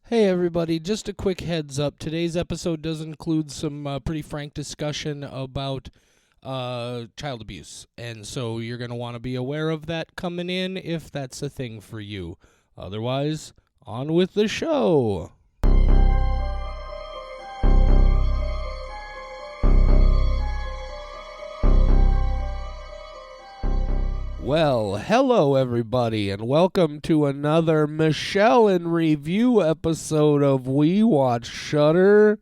Hey everybody, just a quick heads up. Today's episode does include some pretty frank discussion about child abuse. And so you're going to want to be aware of that coming in if that's a thing for you. Otherwise, on with the show. Well, hello everybody, and welcome to another Michelle in Review episode of We Watch Shudder.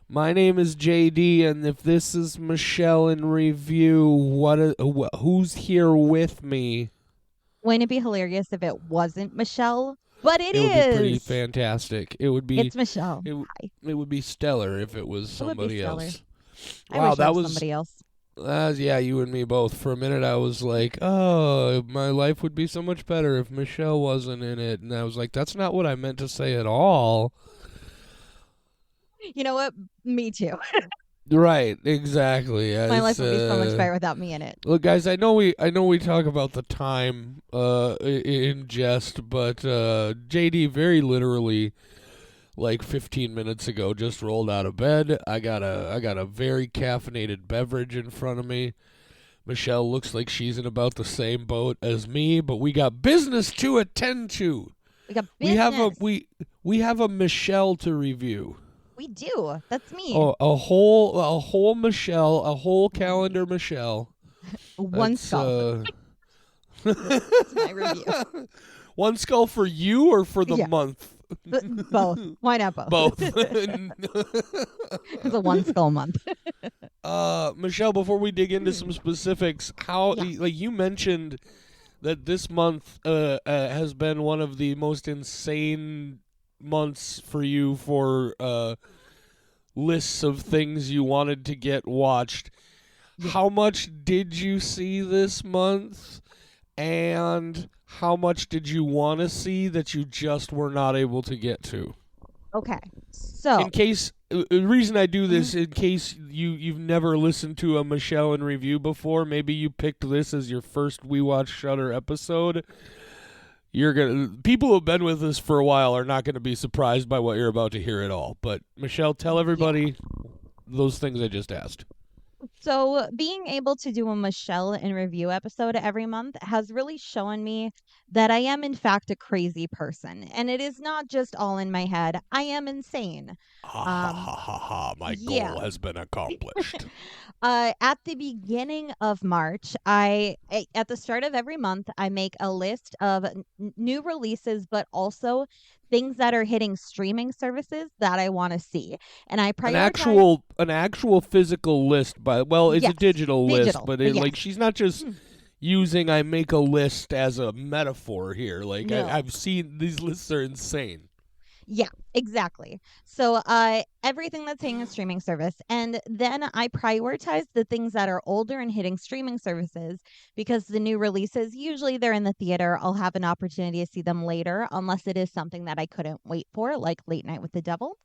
My name is JD, and if this is Michelle in Review, who's here with me? Wouldn't it be hilarious if it wasn't Michelle? But it It is. would be pretty fantastic. It would be. It's Michelle. It would be stellar if it was somebody else. I Wow, wish that it was was somebody else. Yeah, you and me both. For a minute, I was like, oh, my life would be so much better if Michelle wasn't in it. And I was like, that's not what I meant to say at all. You know what? Me too. Right, exactly. My life would be so much better without me in it. Look, guys, I know we talk about the time in jest, but JD very literally like 15 minutes ago just rolled out of bed. I got a very caffeinated beverage in front of me. Michelle looks like she's in about the same boat as me, but we got business to attend to. We got business. We have a Michelle to review. We do. That's me. Oh, a whole Michelle, a whole calendar Michelle. One skull. That's my review. One skull for you or for the month? Both. Why not both? Both. It's a one skull month. Michelle, before we dig into some specifics, like you mentioned that this month has been one of the most insane months for you for lists of things you wanted to get watched. Yeah. How much did you see this month? And how much did you want to see that you just were not able to get to? Okay. So, in case the reason I do this, in case you've never listened to a Michelle in Review before, maybe you picked this as your first We Watch Shudder episode. People who have been with us for a while are not gonna be surprised by what you're about to hear at all. But Michelle, tell everybody those things I just asked. So being able to do a Michelle in Review episode every month has really shown me that I am in fact a crazy person. And it is not just all in my head. I am insane. Ha ha ha ha ha. My goal has been accomplished. At the beginning of March, at the start of every month, I make a list of new releases, but also things that are hitting streaming services that I want to see. And I prioritize an actual physical list, it's a digital list, but like she's not just using I make a list as a metaphor here. Like No. I've seen these lists are insane. Yeah, exactly. So everything that's hitting a streaming service. And then I prioritize the things that are older and hitting streaming services because the new releases, usually they're in the theater. I'll have an opportunity to see them later, unless it is something that I couldn't wait for, like Late Night with the Devil.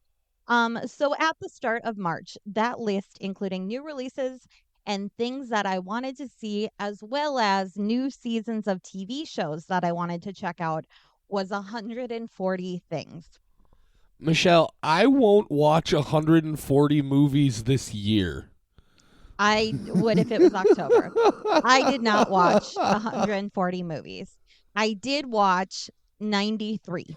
So at the start of March, that list, including new releases and things that I wanted to see, as well as new seasons of TV shows that I wanted to check out, was 140 things. Michelle, I won't watch 140 movies this year. I would if it was October. I did not watch 140 movies. I did watch 93.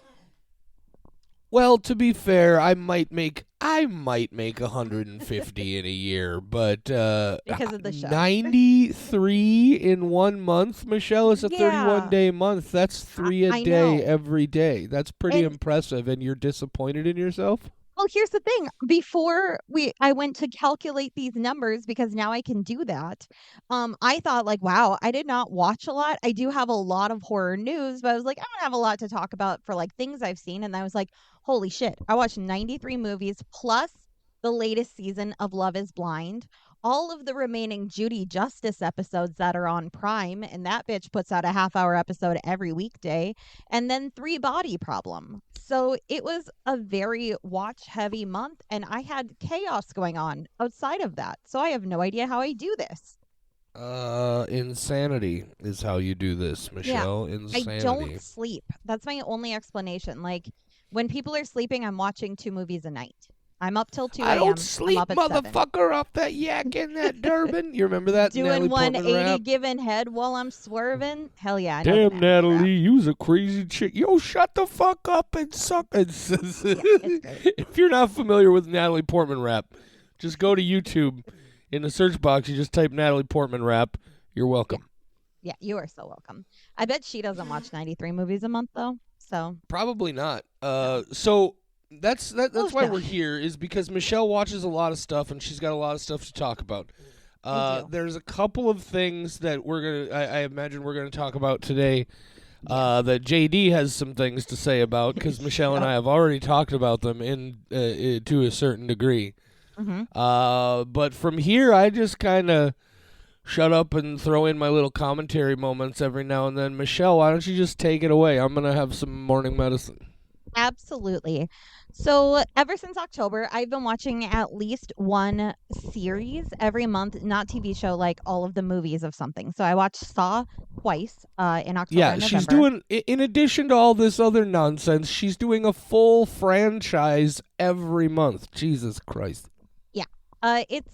Well, to be fair, I might make 150 in a year, but Because of the show. 93 in 1 month, Michelle, is a 31-day month. That's 3 a day every day. That's pretty impressive, and you're disappointed in yourself? Well, here's the thing. Before I went to calculate these numbers because now I can do that. I thought like, wow, I did not watch a lot. I do have a lot of horror news, but I was like, I don't have a lot to talk about for like things I've seen. And I was like, holy shit, I watched 93 movies plus the latest season of Love is Blind, all of the remaining Judy Justice episodes that are on Prime, and that bitch puts out a half-hour episode every weekday, and then 3 Body Problem. So it was a very watch-heavy month, and I had chaos going on outside of that. So I have no idea how I do this. Insanity is how you do this, Michelle. Yeah, Insanity. I don't sleep. That's my only explanation. Like, When people are sleeping, I'm watching 2 movies a night. I'm up till 2 I don't a.m. I'm sleep, up at 7. motherfucker, off that yak in that Durban. You remember that Doing Natalie Portman 180 rap? giving head while I'm swerving. Hell yeah, I know the Damn, Natalie rap. Natalie, you's a crazy chick. Yo, shut the fuck up and suck. Yeah, it's great. If you're not familiar with Natalie Portman rap, just go to YouTube. In the search box, you just type Natalie Portman rap. You're Yeah. welcome. Yeah, you are so welcome. I bet she doesn't watch 93 movies a month though. So, Probably not. no. So that's Oh why no. we're here, is because Michelle watches a lot of stuff and she's got a lot of stuff to talk about. I do. There's a couple of things that I imagine we're gonna talk about today. Yes. That JD has some things to say about, because Michelle and Yep. I have already talked about them to a certain degree. Mhm. But from here, I just kind of shut up and throw in my little commentary moments every now and then. Michelle, why don't you just take it away? I'm gonna have some morning medicine. Absolutely. So, ever since October, I've been watching at least one series every month, not TV show, like all of the movies of something. So, I watched Saw twice in October Yeah, and she's November. doing, in addition to all this other nonsense, she's doing a full franchise every month. Jesus Christ. Yeah.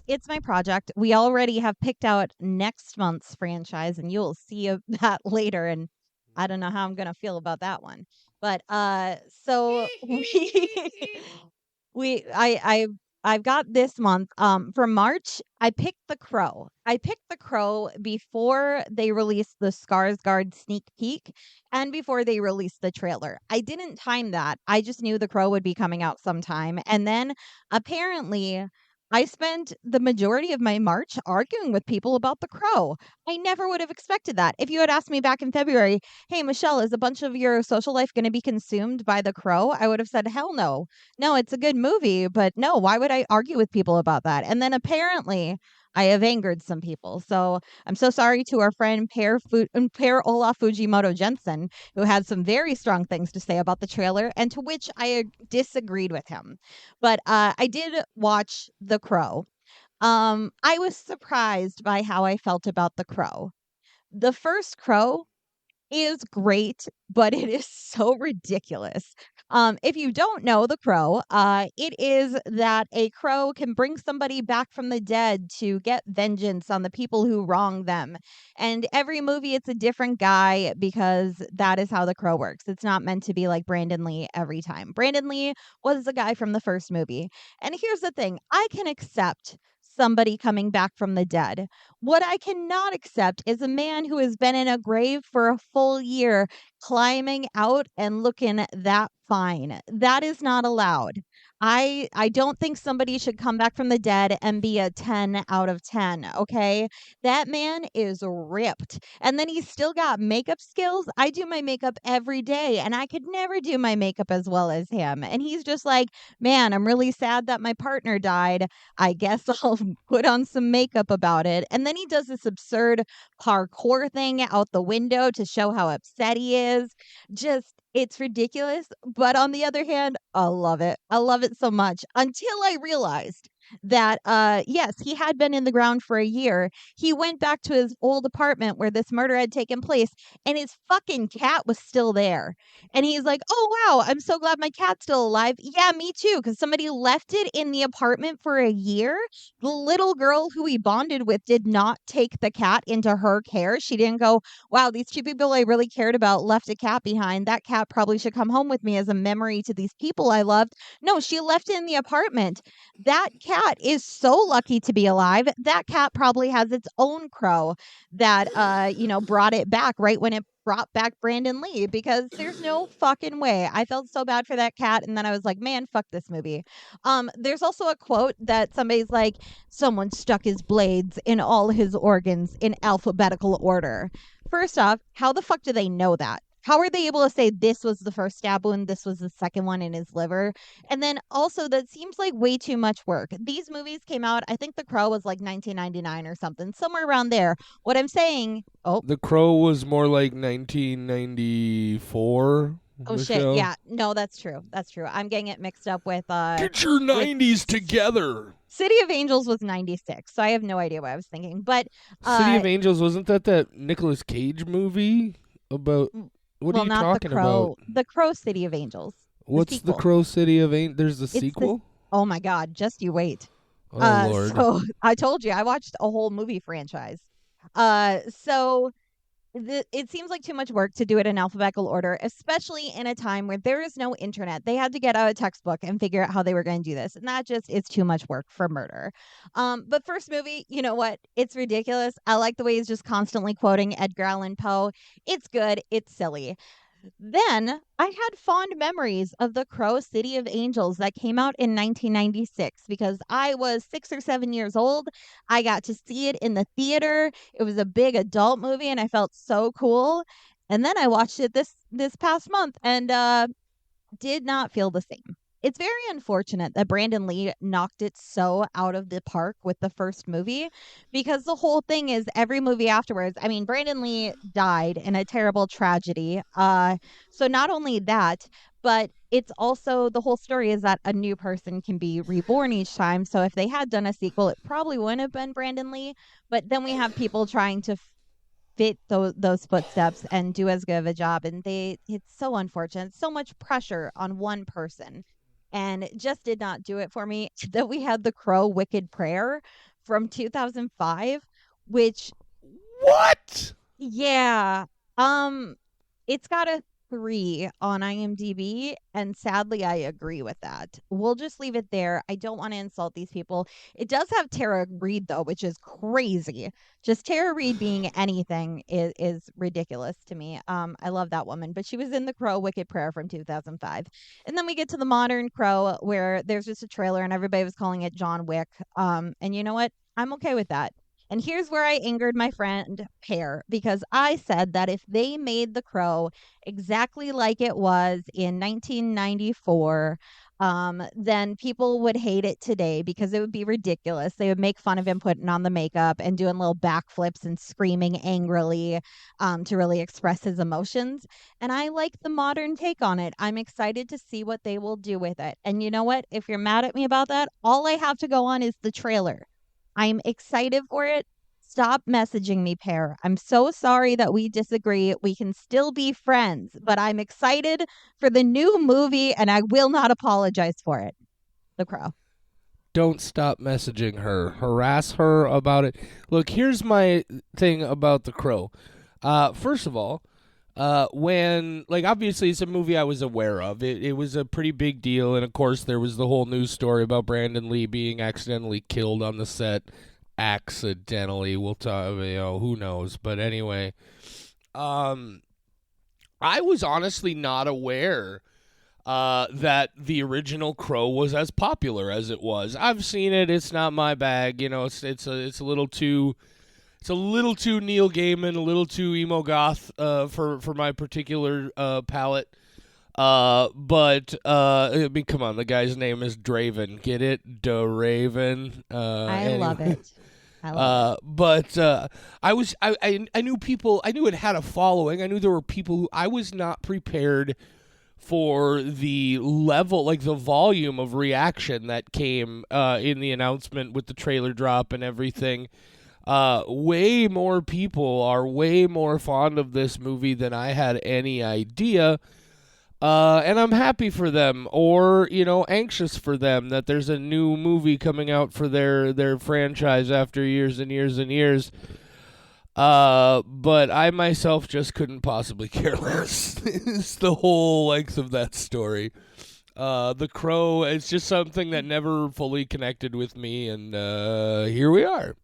It's my project. We already have picked out next month's franchise, and you'll see that later. And I don't know how I'm gonna feel about that one. But so we I've got this month. For March, I picked The Crow. I picked The Crow before they released the Skarsgård sneak peek and before they released the trailer. I didn't time that. I just knew The Crow would be coming out sometime. And then apparently I spent the majority of my March arguing with people about The Crow. I never would have expected that. If you had asked me back in February, "Hey Michelle, is a bunch of your social life going to be consumed by The Crow?" I would have said, "Hell no. No, it's a good movie, but no, why would I argue with people about that?" And then apparently I have angered some people. So I'm so sorry to our friend Per Olaf Fujimoto Jensen, who had some very strong things to say about the trailer, and to which I disagreed with him. But I did watch The Crow. I was surprised by how I felt about The Crow. The first Crow is great, but it is so ridiculous. If you don't know The Crow, it is that a crow can bring somebody back from the dead to get vengeance on the people who wrong them. And every movie, it's a different guy because that is how The Crow works. It's not meant to be like Brandon Lee every time. Brandon Lee was the guy from the first movie. And here's the thing, I can accept somebody coming back from the dead. What I cannot accept is a man who has been in a grave for a full year climbing out and looking that fine. That is not allowed. I don't think somebody should come back from the dead and be a 10 out of 10, okay? That man is ripped. And then he's still got makeup skills. I do my makeup every day and I could never do my makeup as well as him. And he's just like, "Man, I'm really sad that my partner died. I guess I'll put on some makeup about it." And then he does this absurd parkour thing out the window to show how upset he is. Just, it's ridiculous. But on the other hand, I love it. I love it so much until I realized that yes, he had been in the ground for a year. He went back to his old apartment where this murder had taken place and his fucking cat was still there. And he's like, "Oh wow, I'm so glad my cat's still alive." Yeah, me too, cuz somebody left it in the apartment for a year. The little girl who he bonded with did not take the cat into her care. She didn't go, "Wow, these two people I really cared about left a cat behind. That cat probably should come home with me as a memory to these people I loved." No, she left it in the apartment. That cat is so lucky to be alive. That cat probably has its own crow that brought it back right when it brought back Brandon Lee, because there's no fucking way. I felt so bad for that cat and then I was like, "Man, fuck this movie." There's also a quote that somebody's like, "Someone stuck his blades in all his organs in alphabetical order." First off, how the fuck do they know that? How are they able to say this was the first stab wound, this was the second one in his liver? And then also, that seems like way too much work. These movies came out, I think The Crow was like 1999 or something, somewhere around there. What I'm saying, oh, The Crow was more like 1994, oh shit, Michelle. yeah, no, that's true. That's true. I'm getting it mixed up Get your with 90s together. City of Angels was 96, so I have no idea what I was thinking. But City uh of Angels, wasn't that Nicolas Cage movie about? What are well, you not The talking about? Crow, The Crow City of Angels. The What's the sequel. Crow City of Ain't? There's a It's the sequel? Oh my god, just you wait. Oh, Lord. So I told you I watched a whole movie franchise. So it seems like too much work to do it in alphabetical order, especially in a time where there is no internet. They had to get out a textbook and figure out how they were going to do this. And that just is too much work for murder. But first movie, you know what? It's ridiculous. I like the way he's just constantly quoting Edgar Allan Poe. It's good. It's silly. Then I had fond memories of The Crow City of Angels that came out in 1996 because I was 6 or 7 years old. I got to see it in the theater. It was a big adult movie and I felt so cool. And then I watched it this past month and did not feel the same. It's very unfortunate that Brandon Lee knocked it so out of the park with the first movie because the whole thing is every movie afterwards. I mean, Brandon Lee died in a terrible tragedy. So not only that, but it's also the whole story is that a new person can be reborn each time. So if they had done a sequel, it probably wouldn't have been Brandon Lee. But then we have people trying to fit those footsteps and do as good of a job, and it's so unfortunate, so much pressure on one person, and it just did not do it for me. That we had The Crow Wicked Prayer from 2005, which What? yeah. Um, it's got a 3 on IMDb, and sadly, I agree with that. We'll just leave it there. I don't want to insult these people. It does have Tara Reid, though, which is crazy. Just Tara Reid being anything is ridiculous to me. I love that woman, but she was in The Crow Wicked Prayer from 2005. And then we get to the modern Crow, where there's just a trailer, and everybody was calling it John Wick. And you know what? I'm okay with that. And here's where I angered my friend Pear because I said that if they made The Crow exactly like it was in 1994, then people would hate it today because it would be ridiculous. They would make fun of him putting on the makeup and doing little backflips and screaming angrily to really express his emotions. And I like the modern take on it. I'm excited to see what they will do with it. And you know what? If you're mad at me about that, all I have to go on is the trailer. I'm excited for it. Stop messaging me, Pear. I'm so sorry that we disagree. We can still be friends, but I'm excited for the new movie and I will not apologize for it. The Crow. Don't stop messaging her. Harass her about it. Look, here's my thing about The Crow. First of all, when, like, obviously it's a movie I was aware of. It was a pretty big deal, and of course there was the whole news story about Brandon Lee being accidentally killed on the set. Accidentally, we'll talk, who knows. But anyway, I was honestly not aware that the original Crow was as popular as it was. I've seen it. It's not my bag. It's a little too. It's a little too Neil Gaiman, a little too emo goth for my particular palate. But I mean, come on, the guy's name is Draven. Get it, Draven. I Anyway. love it. I love it. But I knew people. I knew it had a following. I knew there were people who I was not prepared for the level, like the volume of reaction that came in the announcement with the trailer drop and everything. Way more people are way more fond of this movie than I had any idea. And I'm happy for them, or, anxious for them that there's a new movie coming out for their franchise after years and years and years. But I myself just couldn't possibly care less. It's the whole length of that story. The Crow, it's just something that never fully connected with me, and here we are.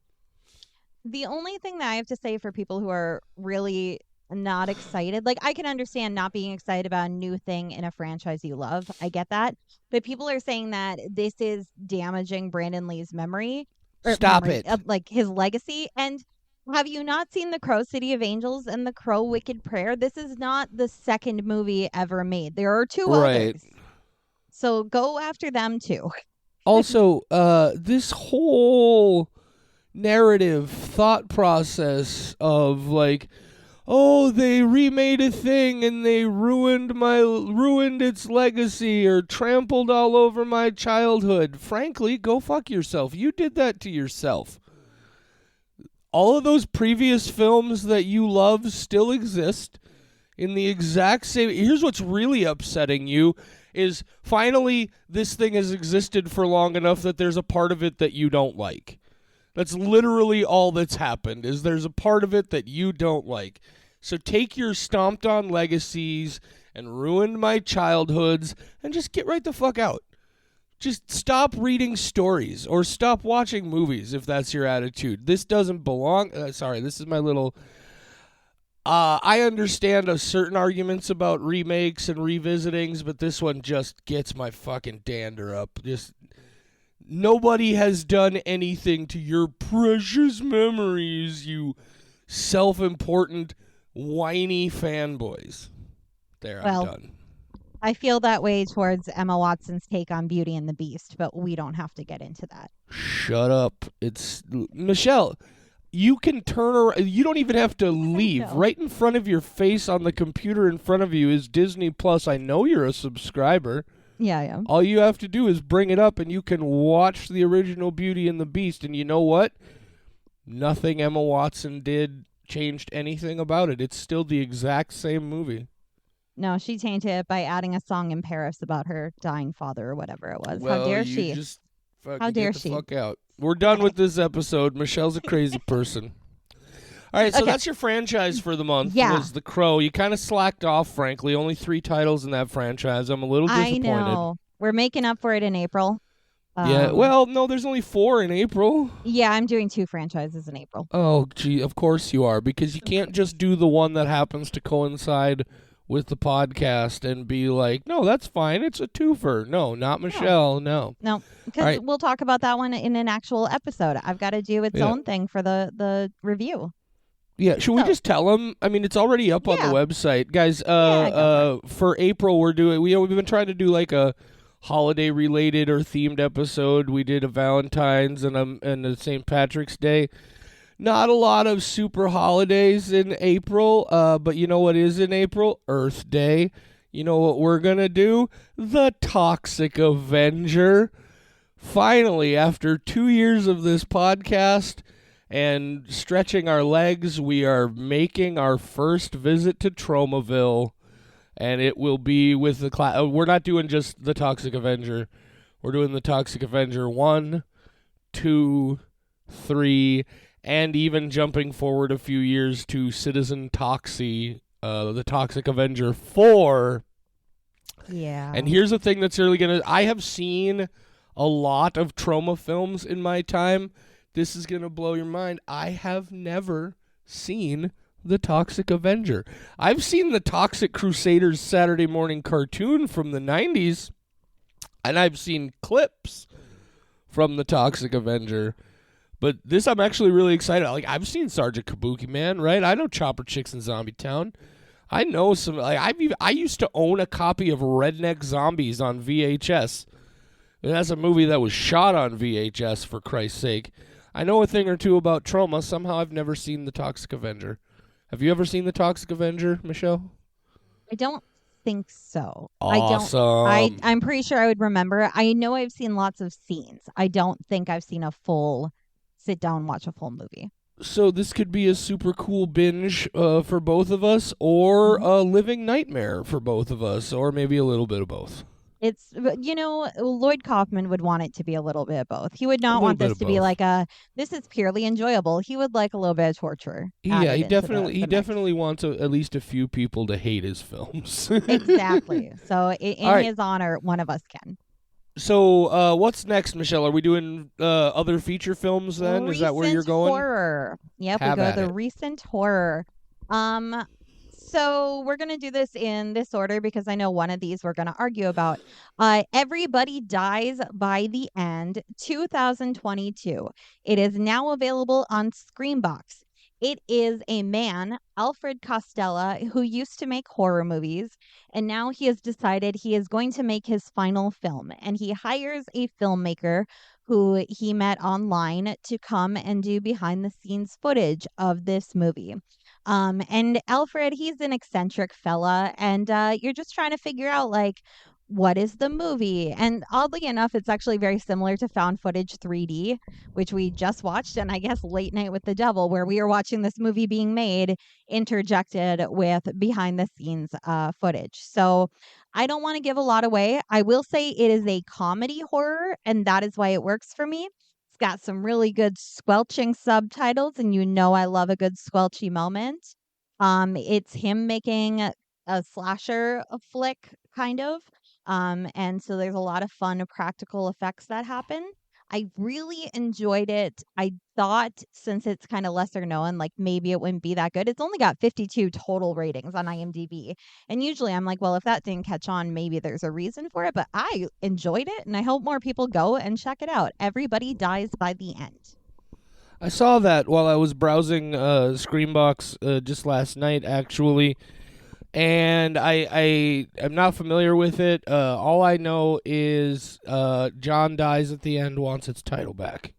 The only thing that I have to say for people who are really not excited, like I can understand not being excited about a new thing in a franchise you love. I get that. But people are saying that this is damaging Brandon Lee's memory or Stop memory it. of like his legacy. And have you not seen The Crow City of Angels and The Crow Wicked Prayer? This is not the second movie ever made. There are two Right. others. So go after them too. Also, this whole narrative thought process of like, oh, they remade a thing and they ruined its legacy or trampled all over my childhood. Frankly, go fuck yourself. You did that to yourself. All of those previous films that you love still exist in the exact same. Here's what's really upsetting you, is finally this thing has existed for long enough that there's a part of it that you don't like. That's literally all that's happened, is there's a part of it that you don't like. So take your stomped on legacies and ruined my childhoods and just get right the fuck out. Just stop reading stories or stop watching movies if that's your attitude. This doesn't belong. Sorry, this is my little. I understand certain arguments about remakes and revisitings, but this one just gets my fucking dander up. Just nobody has done anything to your precious memories, you self-important, whiny fanboys. There, I'm done. I feel that way towards Emma Watson's take on Beauty and the Beast, but we don't have to get into that. Shut up. It's Michelle. You can turn around. You don't even have to leave. Right in front of your face on the computer in front of you is Disney Plus. I know you're a subscriber. Yeah, I am. All you have to do is bring it up, and you can watch the original Beauty and the Beast. And you know what? Nothing Emma Watson did changed anything about it. It's still the exact same movie. No, she changed it by adding a song in Paris about her dying father or whatever it was. Well, How dare she? How dare she? Fuck out. We're done with this episode. Michelle's a crazy person. All right, so that's your franchise for the month. Yeah. Was The Crow. You kind of slacked off, frankly. Only 3 titles in that franchise. I'm a little disappointed. I know. We're making up for it in April. Yeah, well, no, there's only 4 in April. Yeah, I'm doing 2 franchises in April. Oh, gee, of course you are, because you can't just do the one that happens to coincide with the podcast and be like, no, that's fine. It's a twofer. No, not Michelle. No. No, because we'll talk about that one in an actual episode. I've got to do its own thing for the review. Yeah, should we just tell them? I mean, it's already up on the website, guys. For April, we've been trying to do like a holiday related or themed episode. We did a Valentine's and a St. Patrick's Day. Not a lot of super holidays in April, but you know what is in April? Earth Day. You know what we're going to do? The Toxic Avenger. Finally, after 2 years of this podcast and stretching our legs, we are making our first visit to Tromaville, and it will be with the class. We're not doing just the Toxic Avenger. We're doing the Toxic Avenger 1, 2, 3, and even jumping forward a few years to Citizen Toxie, the Toxic Avenger 4. Yeah. And here's the thing that's really going to... I have seen a lot of Troma films in my time. This is going to blow your mind. I have never seen the Toxic Avenger. I've seen the Toxic Crusaders Saturday morning cartoon from the 90s, and I've seen clips from the Toxic Avenger. But this I'm actually really excited. Like, I've seen Sergeant Kabuki Man, right? I know Chopper Chicks in Zombie Town. I know some. Like, I used to own a copy of Redneck Zombies on VHS. And that's a movie that was shot on VHS, for Christ's sake. I know a thing or two about Troma. Somehow I've never seen the Toxic Avenger. Have you ever seen the Toxic Avenger, Michelle? I don't think so. Awesome. I'm pretty sure I would remember. I know I've seen lots of scenes. I don't think I've seen a full sit down and watch a full movie. So this could be a super cool binge for both of us, or a living nightmare for both of us, or maybe a little bit of both. It's, Lloyd Kaufman would want it to be a little bit of both. He would not want this to be like this is purely enjoyable. He would like a little bit of torture. Yeah, he definitely wants at least a few people to hate his films. Exactly. So in his honor, one of us can. So what's next, Michelle? Are we doing other feature films then? Is that where you're going? Horror. Yep, we go to the recent horror. So we're going to do this in this order because I know one of these we're going to argue about. Everybody Dies by the End, 2022. It is now available on Screambox. It is a man, Alfred Costello, who used to make horror movies, and now he has decided he is going to make his final film. And he hires a filmmaker who he met online to come and do behind-the-scenes footage of this movie. And Alfred, he's an eccentric fella, and you're just trying to figure out, like, what is the movie? And oddly enough, it's actually very similar to Found Footage 3D, which we just watched, and I guess Late Night with the Devil, where we are watching this movie being made interjected with behind the scenes footage. So I don't want to give a lot away. I will say it is a comedy horror, and that is why it works for me. It's got some really good squelching subtitles, and you know I love a good squelchy moment. It's him making a slasher flick, kind of. And so there's a lot of fun practical effects that happen. I really enjoyed it. I thought since it's kind of lesser known, like maybe it wouldn't be that good. It's only got 52 total ratings on IMDb. And usually I'm like, well, if that didn't catch on, maybe there's a reason for it. But I enjoyed it and I hope more people go and check it out. Everybody dies by the end. I saw that while I was browsing Screambox just last night, actually, and I am not familiar with it. All I know is John dies at the end, wants its title back.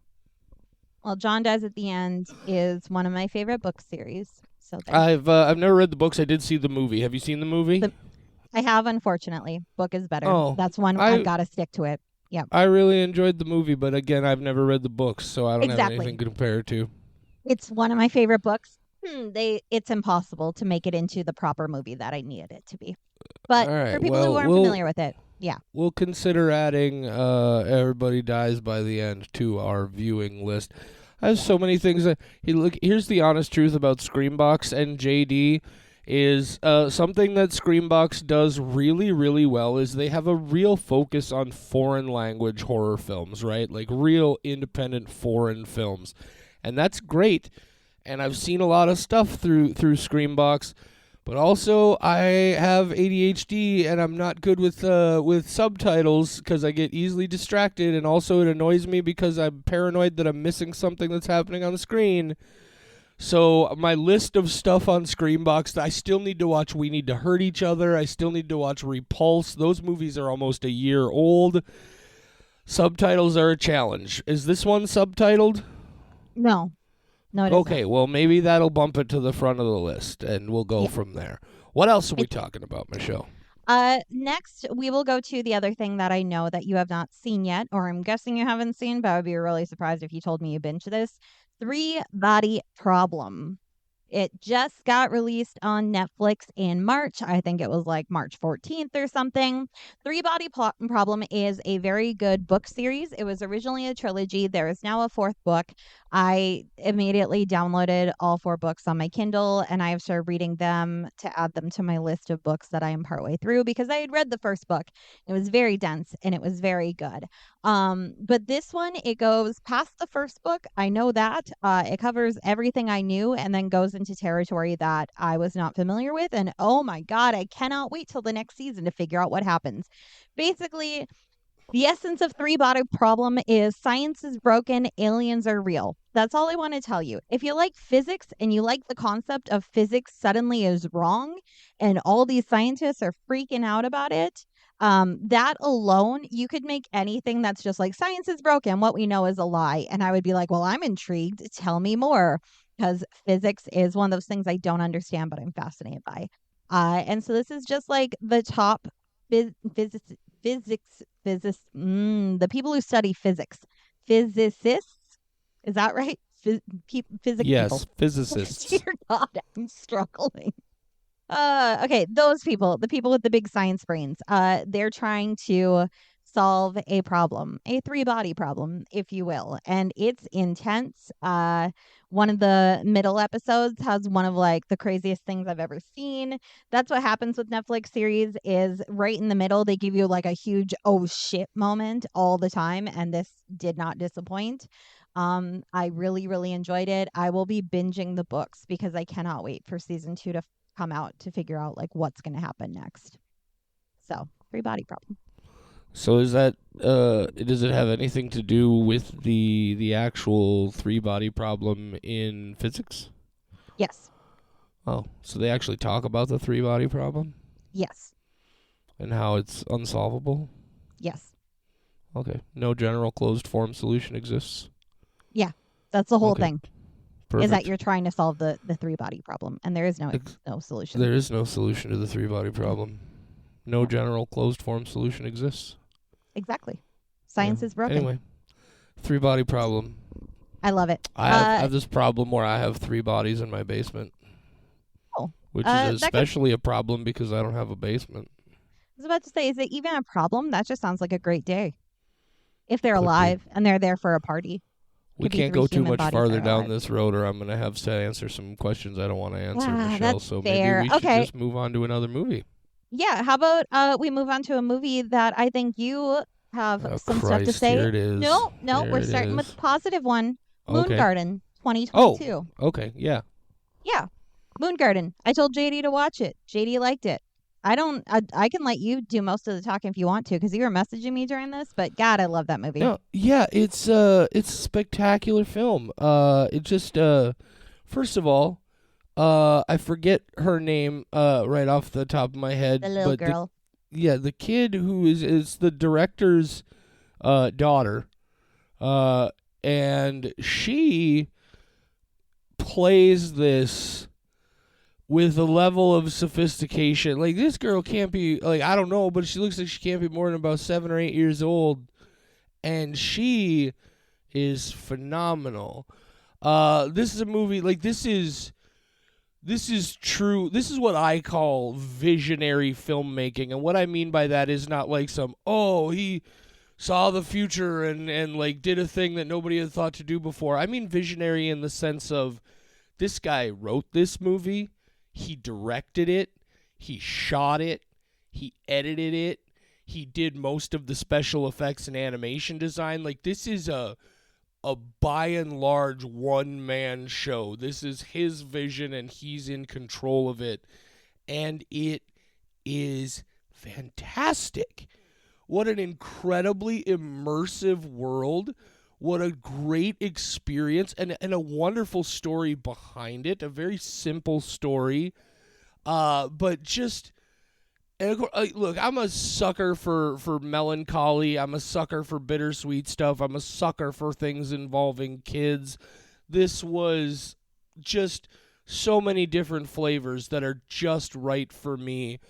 Well, John Dies at the End is one of my favorite book series. So there. I've never read the books. I did see the movie. Have you seen the movie? I have, unfortunately. Book is better. Oh, That's one I've got to stick to it. Yep. I really enjoyed the movie, but again, I've never read the books, so I don't have Exactly. anything to compare it to. It's one of my favorite books. It's impossible to make it into the proper movie that I needed it to be. But All right, for people well, who aren't familiar with it, yeah. We'll consider adding Everybody Dies by the End to our viewing list. I have so many things that here's the honest truth about Screambox and JD is something that Screambox does really, really well is they have a real focus on foreign language horror films, right? Like real independent foreign films. And that's great. And I've seen a lot of stuff through Screambox, but also I have ADHD and I'm not good with subtitles because I get easily distracted, and also it annoys me because I'm paranoid that I'm missing something that's happening on the screen. So my list of stuff on Screambox, I still need to watch We Need to Hurt Each Other. I still need to watch Repulse. Those movies are almost a year old. Subtitles are a challenge. Is this one subtitled? No. No, it Okay, isn't. well, maybe that'll bump it to the front of the list, and we'll go from there. What else are we talking about, Michelle? Next, we will go to the other thing that I know that you have not seen yet, or I'm guessing you haven't seen, but I would be really surprised if you told me you binged this. Three Body Problem. It just got released on Netflix in March. I think it was like March 14th or something. Three Body Problem is a very good book series. It was originally a trilogy. There is now a fourth book. I immediately downloaded all four books on my Kindle and I have started reading them to add them to my list of books that I am partway through because I had read the first book. It was very dense and it was very good. But this one, it goes past the first book. I know that. It covers everything I knew and then goes into territory that I was not familiar with. And oh my God, I cannot wait till the next season to figure out what happens. Basically, the essence of Three Body Problem is science is broken, aliens are real. That's all I want to tell you. If you like physics and you like the concept of physics suddenly is wrong and all these scientists are freaking out about it, that alone, you could make anything that's just like science is broken. What we know is a lie. And I would be like, well, I'm intrigued. Tell me more. Because physics is one of those things I don't understand, but I'm fascinated by. And so this is just like the top the people who study physics, physicists, is that right? Physics people. Yes, physicists. Dear God, I'm struggling. Okay, those people, the people with the big science brains, they're trying to solve a problem, a three-body problem, if you will, and it's intense. One of the middle episodes has one of like the craziest things I've ever seen. That's what happens with Netflix series is right in the middle they give you like a huge oh shit moment all the time, and this did not disappoint. I really, really enjoyed it. I will be binging the books because I cannot wait for season 2 to come out to figure out like what's going to happen next. So, Three Body Problem. So is that does it have anything to do with the actual three body problem in physics? Yes. Oh, so they actually talk about the three body problem? Yes. And how it's unsolvable? Yes. Okay. No general closed form solution exists? Yeah. That's the whole thing. Perfect. Is that you're trying to solve the three body problem and there is no solution. There is no solution to the three body problem. No general closed form solution exists. Exactly. Science is broken. Anyway, three body problem. I love it. I have this problem where I have three bodies in my basement. Oh. Which is especially a problem because I don't have a basement. was about to say, is it even a problem? That just sounds like a great day. If they're Could be. alive and they're there for a party. We Could be can't 3 go too human much bodies that farther are down alive. this road, or I'm going to have to answer some questions I don't want to answer, Yeah, Michelle. that's So maybe fair. we should Okay. just move on to another movie. Yeah, how about we move on to a movie that I think you have Oh, some stuff to Christ. say. Here it is. No, Here we're it starting with the is. positive one. Moon Okay. Garden Oh, 2022. okay. Yeah. Yeah, Moon Garden. I told JD to watch it. JD liked it. I can let you do most of the talking if you want to because you were messaging me during this, but God, I love that movie. No, yeah, it's a spectacular film. It just first of all, I forget her name right off the top of my head, The little but girl. the kid who is the director's daughter, uh, and she plays this with a level of sophistication. Like this girl can't be like I don't know, but she looks like she can't be more than about 7 or 8 years old, and she is phenomenal. This is a movie like this is true. This is what I call visionary filmmaking, and what I mean by that is not like some he saw the future and like did a thing that nobody had thought to do before. I mean visionary in the sense of this guy wrote this movie, he directed it, he shot it, he edited it, he did most of the special effects and animation design. Like this is a by and large one man show. This is his vision and he's in control of it. And it is fantastic. What an incredibly immersive world. What a great experience and a wonderful story behind it. A very simple story. But just and of course, look, I'm a sucker for melancholy. I'm a sucker for bittersweet stuff. I'm a sucker for things involving kids. This was just so many different flavors that are just right for me.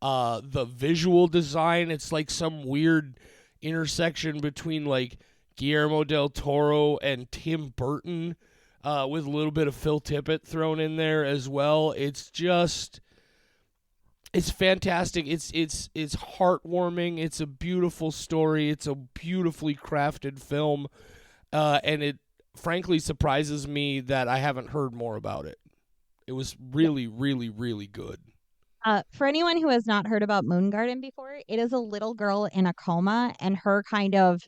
The visual design, it's like some weird intersection between like Guillermo del Toro and Tim Burton, with a little bit of Phil Tippett thrown in there as well. It's fantastic. It's heartwarming. It's a beautiful story. It's a beautifully crafted film, and it frankly surprises me that I haven't heard more about it. It was really, really, really good. For anyone who has not heard about Moon Garden before, it is a little girl in a coma and her kind of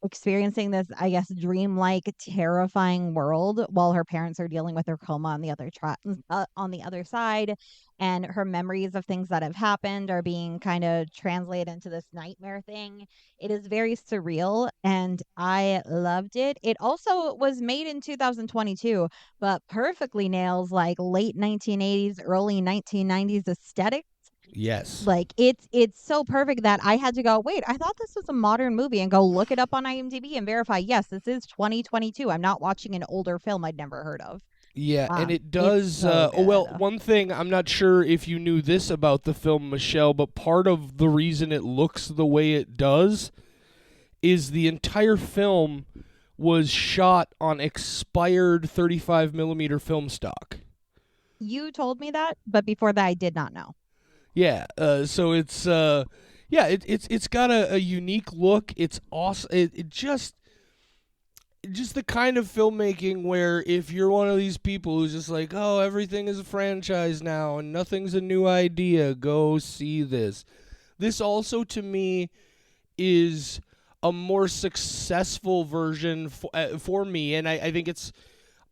experiencing this, I guess, dreamlike, terrifying world while her parents are dealing with her coma on the on the other side, and her memories of things that have happened are being kind of translated into this nightmare thing. It is very surreal, and I loved it. It also was made in 2022, but perfectly nails like late 1980s, early 1990s aesthetic. Yes. Like it's so perfect that I had to go, wait, I thought this was a modern movie and go look it up on IMDb and verify, yes, this is 2022. I'm not watching an older film I'd never heard of. Yeah, and it It's does. so Well, good. one thing I'm not sure if you knew this about the film, Michelle, but part of the reason it looks the way it does is the entire film was shot on expired 35 millimeter film stock. You told me that, but before that I did not know. Yeah, so it's it's got a unique look. It's awesome. It just the kind of filmmaking where if you're one of these people who's just like, oh, everything is a franchise now and nothing's a new idea, go see this. This also to me is a more successful version for me, and I think it's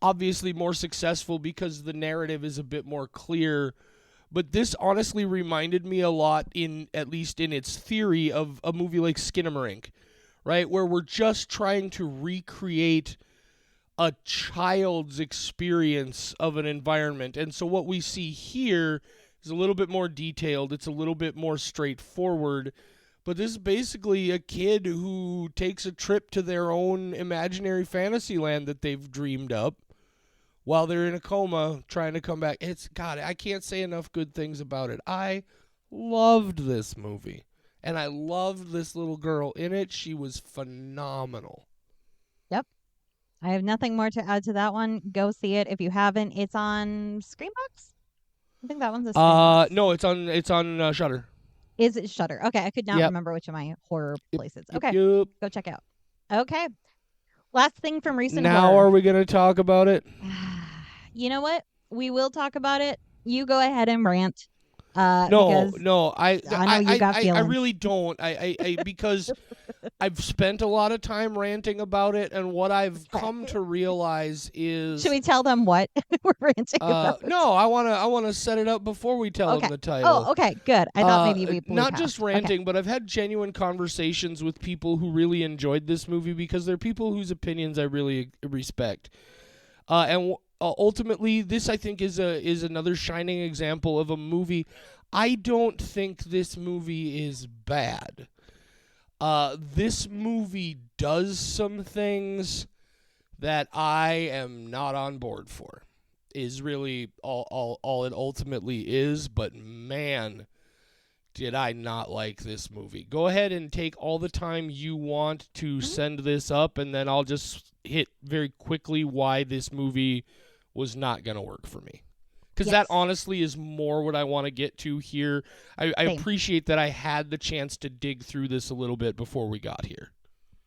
obviously more successful because the narrative is a bit more clear. But this honestly reminded me a lot, in at least in its theory, of a movie like Skinamarink, right? Where we're just trying to recreate a child's experience of an environment. And so what we see here is a little bit more detailed. It's a little bit more straightforward. But this is basically a kid who takes a trip to their own imaginary fantasy land that they've dreamed up while they're in a coma trying to come back. It's God, I can't say enough good things about it. I loved this movie. And I loved this little girl in it. She was phenomenal. Yep. I have nothing more to add to that one. Go see it if you haven't. It's on Screenbox. I think that one's a Screenbox. No, it's on Shudder. Is it Shudder? Okay, I could not Yep. remember which of my horror Yep. places. Yep. Okay, Yep. go check it out. Okay, last thing from recent Now horror. are we gonna talk about it? You know what? We will talk about it. You go ahead and rant, No, because no. I know you got I feelings. really don't. Because I've spent a lot of time ranting about it, and what I've Okay. come to realize is, Should we tell them what we're ranting about? no, I wanna set it up before we tell them Okay. the title. Oh, okay, good. I thought maybe we blew Not just past. Okay. ranting, but I've had genuine conversations with people who really enjoyed this movie because they're people whose opinions I really respect. And ultimately, this I think is another shining example of a movie. I don't think this movie is bad. This movie does some things that I am not on board for. Is really all it ultimately is, but man, did I not like this movie. Go ahead and take all the time you want to send this up, and then I'll just hit very quickly why this movie was not going to work for me. Because that Yes. honestly is more what I want to get to here. I Same. appreciate that I had the chance to dig through this a little bit before we got here.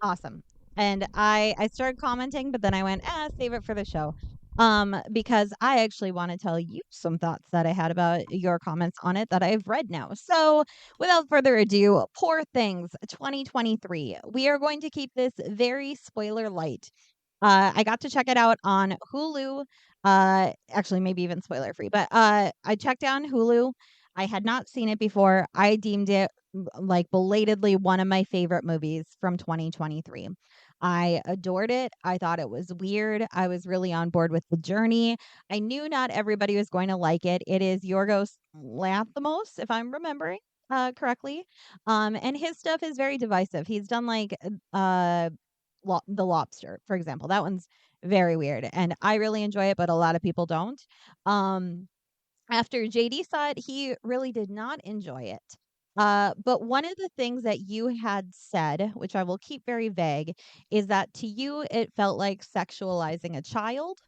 Awesome. And I started commenting, but then I went, save it for the show. Because I actually want to tell you some thoughts that I had about your comments on it that I've read now. So, without further ado, Poor Things 2023. We are going to keep this very spoiler light. I got to check it out on Hulu. Actually, maybe even spoiler free, but I checked out on Hulu. I had not seen it before. I deemed it like belatedly one of my favorite movies from 2023. I adored it. I thought it was weird. I was really on board with the journey. I knew not everybody was going to like it. It is Yorgos Lanthimos, if I'm remembering correctly. And his stuff is very divisive. He's done like the Lobster, for example. That one's very weird, and I really enjoy it, but a lot of people don't. Um, After JD saw it, he really did not enjoy it. But one of the things that you had said, which I will keep very vague, is that to you it felt like sexualizing a child.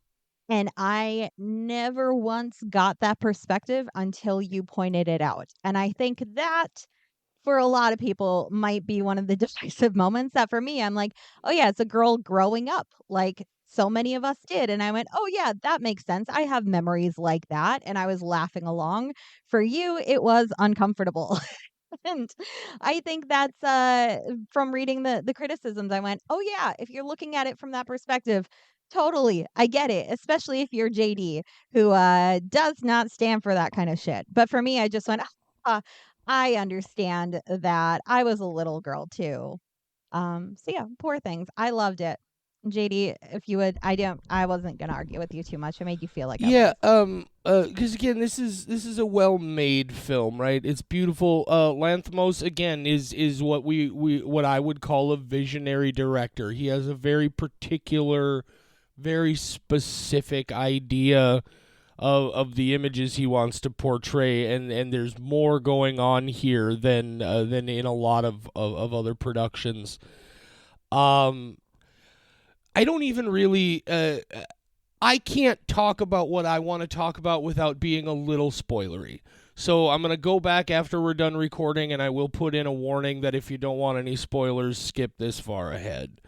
And I never once got that perspective until you pointed it out. And I think that for a lot of people might be one of the decisive moments that for me, I'm like, oh yeah, it's a girl growing up like so many of us did. And I went, oh yeah, that makes sense. I have memories like that. And I was laughing along. For you, it was uncomfortable. And I think that's from reading the criticisms, I went, oh yeah, if you're looking at it from that perspective, totally, I get it, especially if you're JD, who does not stand for that kind of shit. But for me, I just went, ah, I understand that. I was a little girl too. So yeah, Poor Things. I loved it. JD, if you would, I wasn't gonna argue with you too much. I made you feel like I Yeah, was. because again, this is a well-made film, right? It's beautiful. Lanthimos again is what I would call a visionary director. He has a very particular, very specific idea of the images he wants to portray, and there's more going on here than in a lot of other productions. Um, I don't even really. I can't talk about what I want to talk about without being a little spoilery. So I'm going to go back after we're done recording, and I will put in a warning that if you don't want any spoilers, skip this far ahead.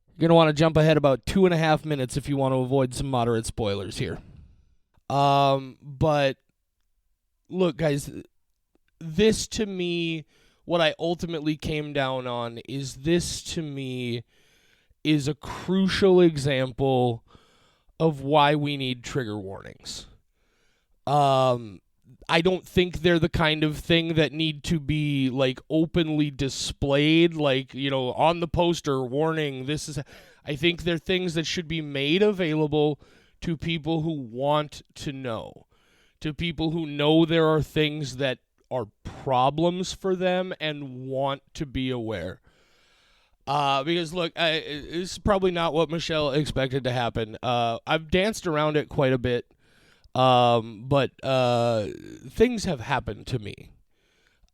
You're going to want to jump ahead about 2.5 minutes if you want to avoid some moderate spoilers here. But look, guys, this to me, what I ultimately came down on is this to me is a crucial example of why we need trigger warnings. I don't think they're the kind of thing that need to be like openly displayed, like, on the poster, warning, this is. I think they're things that should be made available to people who want to know, to people who know there are things that are problems for them and want to be aware. Because look, this is probably not what Michelle expected to happen. I've danced around it quite a bit, but things have happened to me,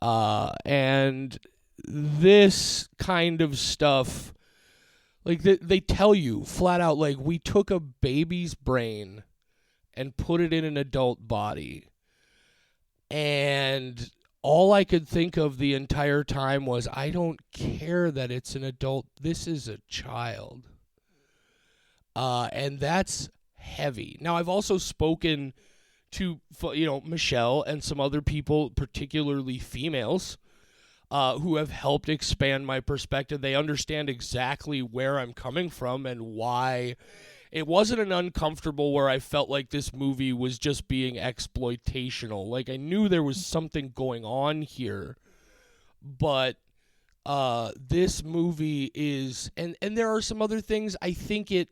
and this kind of stuff, like they tell you flat out, like, we took a baby's brain and put it in an adult body, and all I could think of the entire time was, I don't care that it's an adult. This is a child. And that's heavy. Now, I've also spoken to, Michelle and some other people, particularly females, who have helped expand my perspective. They understand exactly where I'm coming from and why. It wasn't an uncomfortable where I felt like this movie was just being exploitational. Like, I knew there was something going on here, but this movie is, and there are some other things. I think it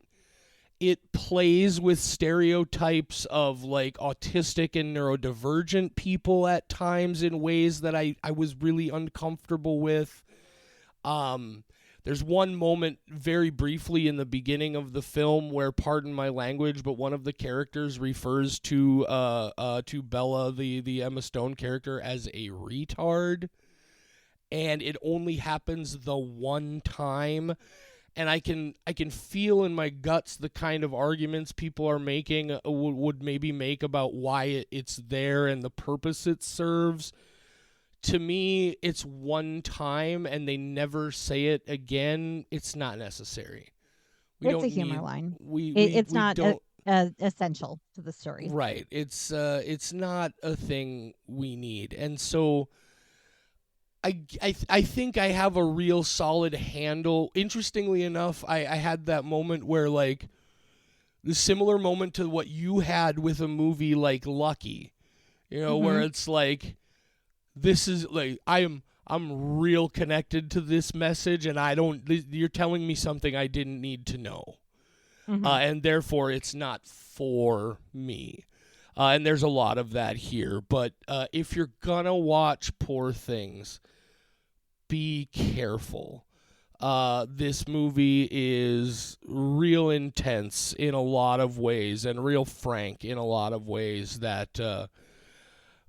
plays with stereotypes of like autistic and neurodivergent people at times in ways that I was really uncomfortable with. There's one moment very briefly in the beginning of the film where, pardon my language, but one of the characters refers to Bella, the Emma Stone character, as a retard, and it only happens the one time. And I can feel in my guts the kind of arguments people are making, would maybe make about why it's there and the purpose it serves. To me, it's one time and they never say it again. It's not necessary. It's a humor line. It's not essential to the story. Right. It's not a thing we need. And so I think I have a real solid handle. Interestingly enough, I had that moment where, like, the similar moment to what you had with a movie like Lucky, where it's like, this is like, I'm real connected to this message, and you're telling me something I didn't need to know, and therefore it's not for me. And there's a lot of that here. But if you're gonna watch Poor Things, be careful. This movie is real intense in a lot of ways and real frank in a lot of ways that,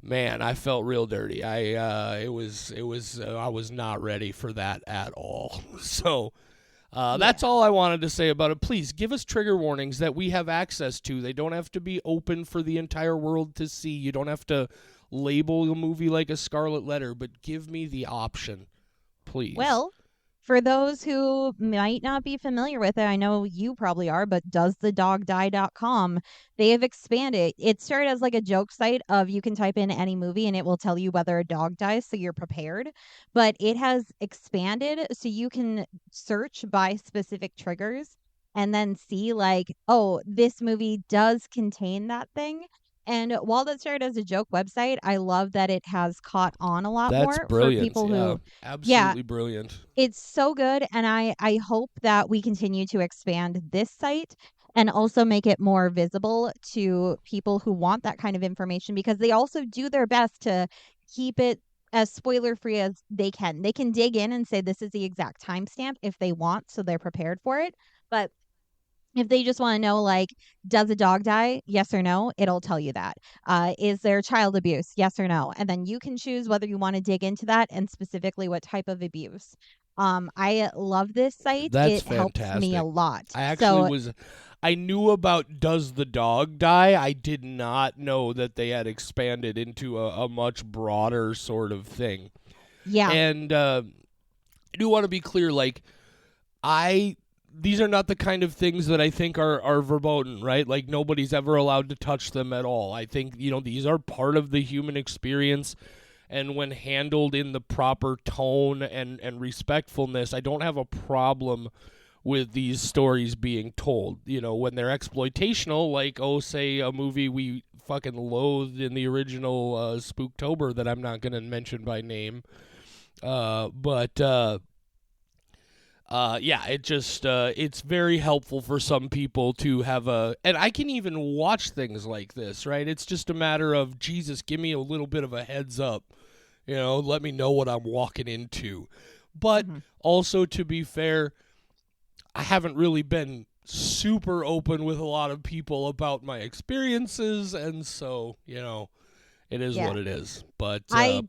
man, I felt real dirty. I was not ready for that at all. So that's all I wanted to say about it. Please give us trigger warnings that we have access to. They don't have to be open for the entire world to see. You don't have to label a movie like a scarlet letter, but give me the option. Please. Well, for those who might not be familiar with it, I know you probably are, but doesthedogdie.com, they have expanded. It started as like a joke site of you can type in any movie and it will tell you whether a dog dies, so you're prepared. But it has expanded so you can search by specific triggers and then see like, oh, this movie does contain that thing. And while that started as a joke website, I love that it has caught on a lot That's more brilliant. for people who, absolutely brilliant. It's so good. And I hope that we continue to expand this site and also make it more visible to people who want that kind of information, because they also do their best to keep it as spoiler free as they can. They can dig in and say this is the exact timestamp if they want, so they're prepared for it. But if they just want to know, like, does a dog die? Yes or no? It'll tell you that. Is there child abuse? Yes or no? And then you can choose whether you want to dig into that and specifically what type of abuse. I love this site. That's fantastic. Helps me a lot. I knew about Does the Dog Die? I did not know that they had expanded into a much broader sort of thing. Yeah. And I do want to be clear, like, these are not the kind of things that I think are verboten, right? Like, nobody's ever allowed to touch them at all. I think, these are part of the human experience, and when handled in the proper tone and respectfulness, I don't have a problem with these stories being told. When they're exploitational, like, say, a movie we fucking loathed in the original Spooktober that I'm not going to mention by name. It's very helpful for some people to have and I can even watch things like this, right? It's just a matter of, Jesus, give me a little bit of a heads up, let me know what I'm walking into. But also, to be fair, I haven't really been super open with a lot of people about my experiences, and so, it is what it is. But I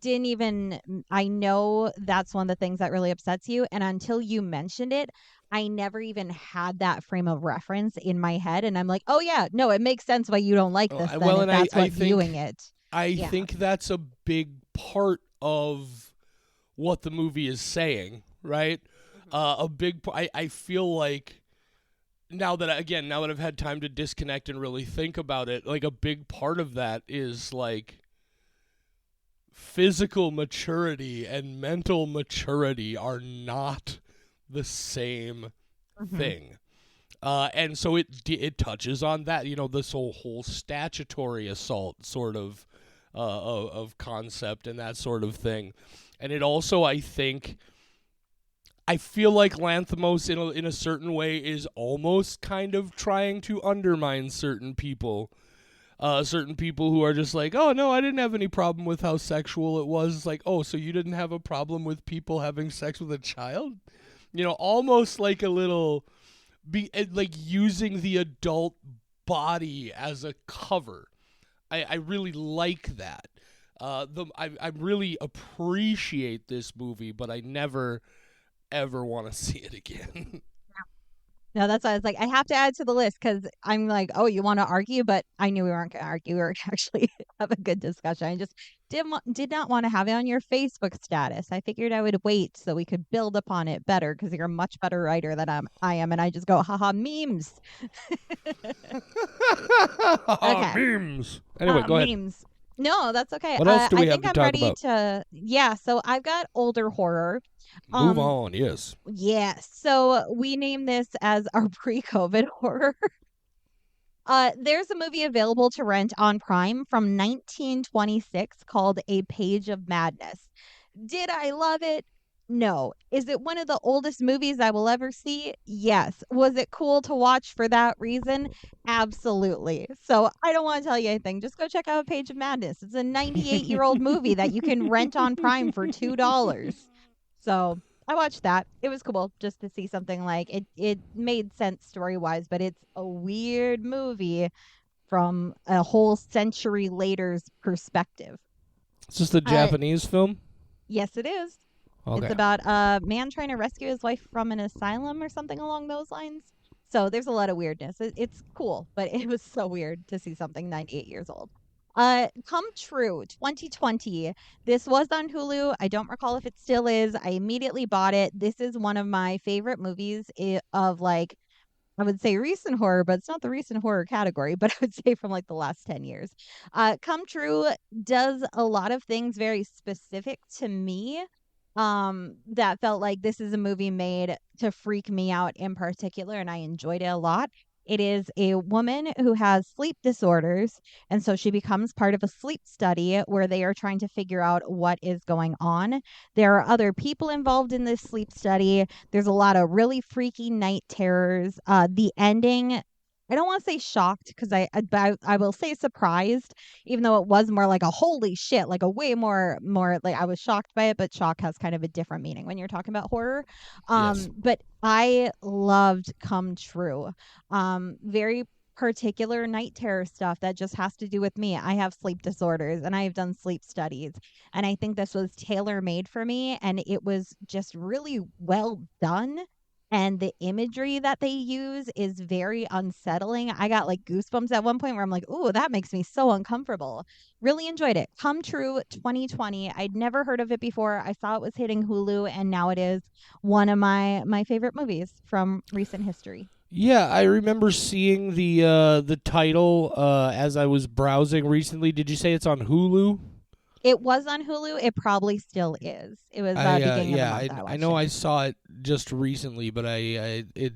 know that's one of the things that really upsets you. And until you mentioned it, I never even had that frame of reference in my head. And I'm like, oh, yeah, no, it makes sense why you don't like this. Then, well, if and that's I what think, viewing it. I think that's a big part of what the movie is saying, right? I feel like now that I've had time to disconnect and really think about it, like a big part of that is like physical maturity and mental maturity are not the same Mhm. thing. And so it touches on that, this whole statutory assault sort of concept and that sort of thing. And it also, I feel like Lanthimos in a certain way is almost kind of trying to undermine certain people who are just like, oh no, I didn't have any problem with how sexual it was. It's like, oh, so you didn't have a problem with people having sex with a child? Almost like a little like using the adult body as a cover. I really like that. I really appreciate this movie, but I never ever want to see it again. No, that's why I was like, I have to add to the list because I'm like, oh, you want to argue, but I knew we weren't going to argue. We were actually have a good discussion. I just did not want to have it on your Facebook status. I figured I would wait so we could build upon it better because you're a much better writer than I am, and I just go, haha, memes. Okay, Memes. Anyway, go ahead. memes. No, that's okay. What else do I we have think to I'm talk ready about? to. Yeah, so I've got older horror. Move Um, on. Yes. yeah, so we name this as our pre-COVID horror. There's a movie available to rent on Prime from 1926 called A Page of Madness. Did I love it? No. Is it one of the oldest movies I will ever see? Yes. Was it cool to watch for that reason? Absolutely. So I don't want to tell you anything. Just go check out A Page of Madness. It's a 98-year-old movie that you can rent on Prime for $2. So I watched that. It was cool just to see something like it. It made sense story wise, but it's a weird movie from a whole century later's perspective. Is this the Uh, Japanese film? yes, it is. It's Okay. about a man trying to rescue his wife from an asylum or something along those lines. So there's a lot of weirdness. It's cool, but it was so weird to see something 98 years old. Come True 2020. This was on Hulu. I don't recall if it still is. I immediately bought it. This is one of my favorite movies of like I would say recent horror, but it's not the recent horror category, but I would say from like the last 10 years. Come True does a lot of things very specific to me. That felt like this is a movie made to freak me out in particular, and I enjoyed it a lot. It is a woman who has sleep disorders, and so she becomes part of a sleep study where they are trying to figure out what is going on. There are other people involved in this sleep study. There's a lot of really freaky night terrors. The ending, I don't want to say shocked because I will say surprised, even though it was more like a holy shit, like a way more like I was shocked by it, but shock has kind of a different meaning when you're talking about horror. Yes. But I loved Come True. Very particular night terror stuff that just has to do with me. I have sleep disorders and I've done sleep studies. And I think this was tailor made for me. And it was just really well done. And the imagery that they use is very unsettling. I got like goosebumps at one point where I'm like, "Ooh, that makes me so uncomfortable." Really enjoyed it. Come True 2020. I'd never heard of it before. I saw it was hitting Hulu, and now it is one of my favorite movies from recent history. Yeah, I remember seeing the title as I was browsing recently. Did you say it's on Hulu? It was on Hulu. It probably still is. It was beginning of the month I I watched know it. I saw it just recently, but I it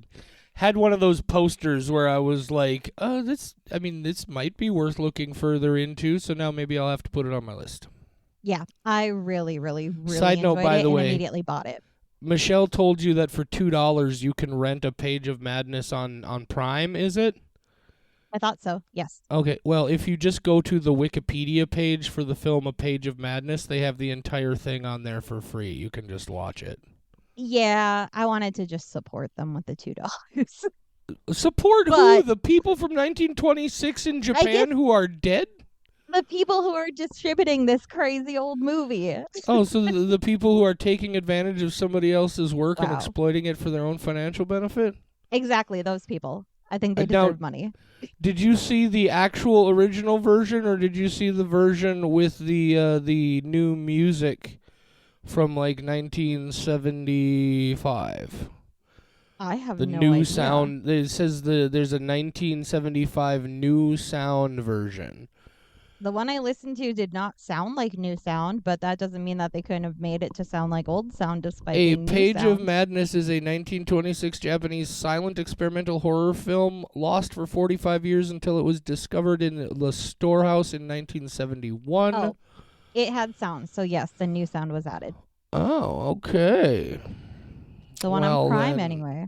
had one of those posters where I was like, this might be worth looking further into. So now maybe I'll have to put it on my list. Yeah, I really, really, really Side note, enjoyed by it the and way, immediately bought it. Michelle told you that for $2 you can rent a Page of Madness on Prime. Is it? I thought so. Yes. Okay, well, if you just go to the Wikipedia page for the film A Page of Madness, they have the entire thing on there for free. You can just watch it. Yeah, I wanted to just support them with the $2. Support who? But The people from 1926 in I guess Japan who are dead? the people who are distributing this crazy old movie. Oh, so the people who are taking advantage of somebody else's work and Wow. exploiting it for their own financial benefit? Exactly, those people. I think they Now, deserve money. did you see the actual original version, or did you see the version with the new music from like 1975? I have The no new idea. sound. It says there's a 1975 new sound version. The one I listened to did not sound like new sound, but that doesn't mean that they couldn't have made it to sound like old sound despite A being new Page of sound. Madness is a 1926 Japanese silent experimental horror film lost for 45 years until it was discovered in the storehouse in 1971. Oh, it had sound, so yes, the new sound was added. Oh, okay. The one on Well Prime, then, anyway.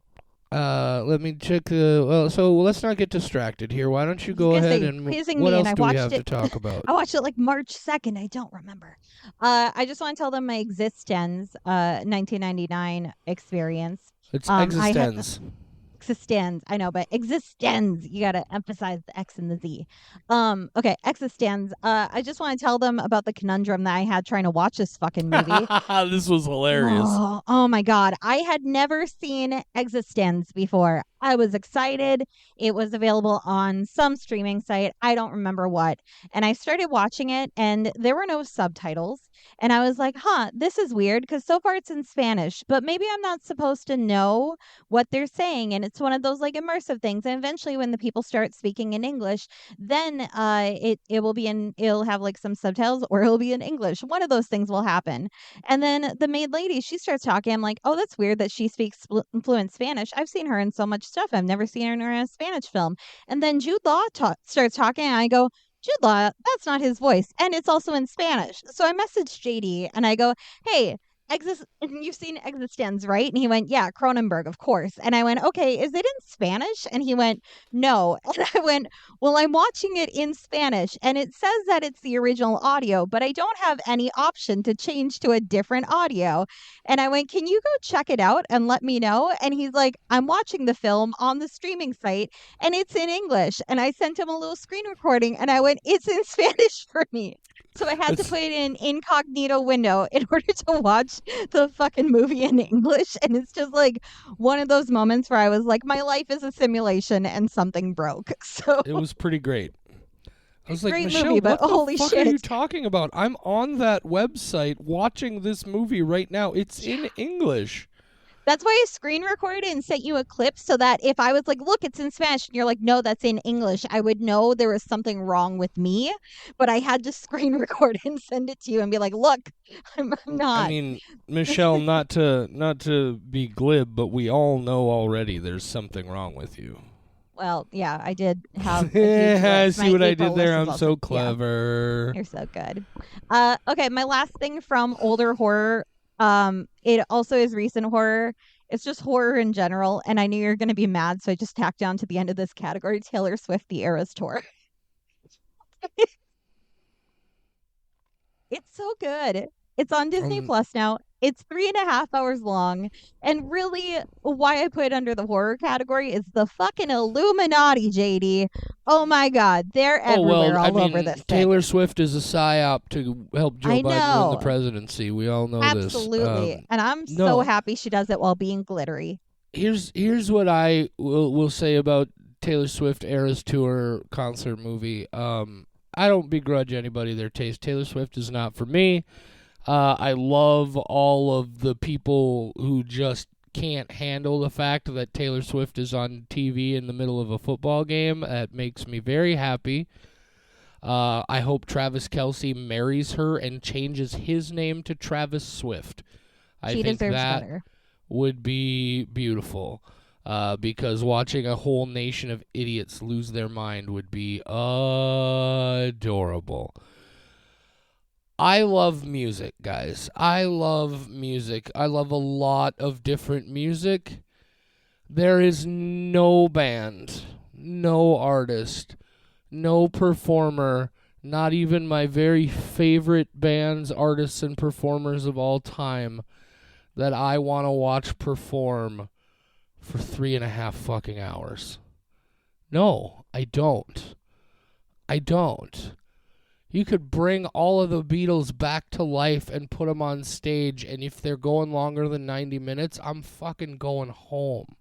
let me check the. Well, so let's not get distracted here. Why don't you I was go gonna ahead say and quizzing what me, and else I do we watched have to it. talk about? I watched it like March 2nd. I don't remember. I just want to tell them my existence, 1999 experience. It's I had Existenz. existenz. I know, but existenz. You gotta emphasize the X and the Z. Okay, existenz. I just want to tell them about the conundrum that I had trying to watch this fucking movie. This was hilarious. Oh my God. I had never seen Existence before. I was excited. It was available on some streaming site. I don't remember what. And I started watching it, and there were no subtitles. And I was like, huh, this is weird because so far it's in Spanish, but maybe I'm not supposed to know what they're saying. And it's one of those like immersive things. And eventually, when the people start speaking in English, then it will be it'll have like some subtitles or it'll be in English. One of those things will happen. And then the maid lady, she starts talking. I'm like, oh, that's weird that she speaks fluent Spanish. I've seen her in so much stuff. I've never seen her in a Spanish film. And then Jude Law starts talking, and I go, Jude Law, that's not his voice. And it's also in Spanish. So I messaged JD and I go, hey, you've seen Existenz, right? And he went, yeah, Cronenberg, of course. And I went, okay, is it in Spanish? And he went, no. And I went, well, I'm watching it in Spanish and it says that it's the original audio, but I don't have any option to change to a different audio. And I went, can you go check it out and let me know? And he's like, I'm watching the film on the streaming site and it's in English. And I sent him a little screen recording and I went, it's in Spanish for me. So I had to It's put it in incognito window in order to watch the fucking movie in English. And it's just like one of those moments where I was like, my life is a simulation and something broke. So it was pretty great. I was like, great Michelle, movie, but what the holy fuck are you shit. talking about? I'm on that website watching this movie right now. It's in English. That's why I screen recorded and sent you a clip so that if I was like, look, it's in Spanish, and you're like, no, that's in English, I would know there was something wrong with me. But I had to screen record and send it to you and be like, look, I'm I not. mean, Michelle, not to be glib, but we all know already there's something wrong with you. Well, yeah, I did have a huge I list. see My what I April did there. list is I'm also, so yeah, clever. you're so good. Okay, my last thing from older horror, it also is recent horror. It's just horror in general, and I knew you were going to be mad, so I just tacked down to the end of this category Taylor Swift, The Eras Tour. It's so good. It's on Disney Um, Plus now. It's 3.5 hours long. And really, why I put it under the horror category is the fucking Illuminati, JD. Oh my God. They're oh everywhere well, I all over mean, this thing. Taylor Swift is a psyop to help Joe I Biden win the know. presidency. We all know this. Absolutely. And I'm so No, happy she does it while being glittery. here's what I will say about Taylor Swift Eras Tour concert movie. I don't begrudge anybody their taste. Taylor Swift is not for me. I love all of the people who just can't handle the fact that Taylor Swift is on TV in the middle of a football game. That makes me very happy. I hope Travis Kelce marries her and changes his name to Travis Swift. I She think deserves that better. would be beautiful. Because watching a whole nation of idiots lose their mind would be adorable. I love music, guys. I love music. I love a lot of different music. There is no band, no artist, no performer, not even my very favorite bands, artists, and performers of all time that I want to watch perform for 3.5 fucking hours. No, I don't. I don't. You could bring all of the Beatles back to life and put them on stage, and if they're going longer than 90 minutes, I'm fucking going home.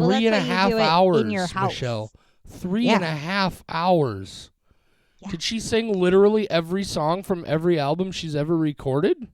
Well, Three that's and how a you half do it in your hours, Michelle. house. Three and Yeah. a half hours. Yeah. Did she sing literally every song from every album she's ever recorded?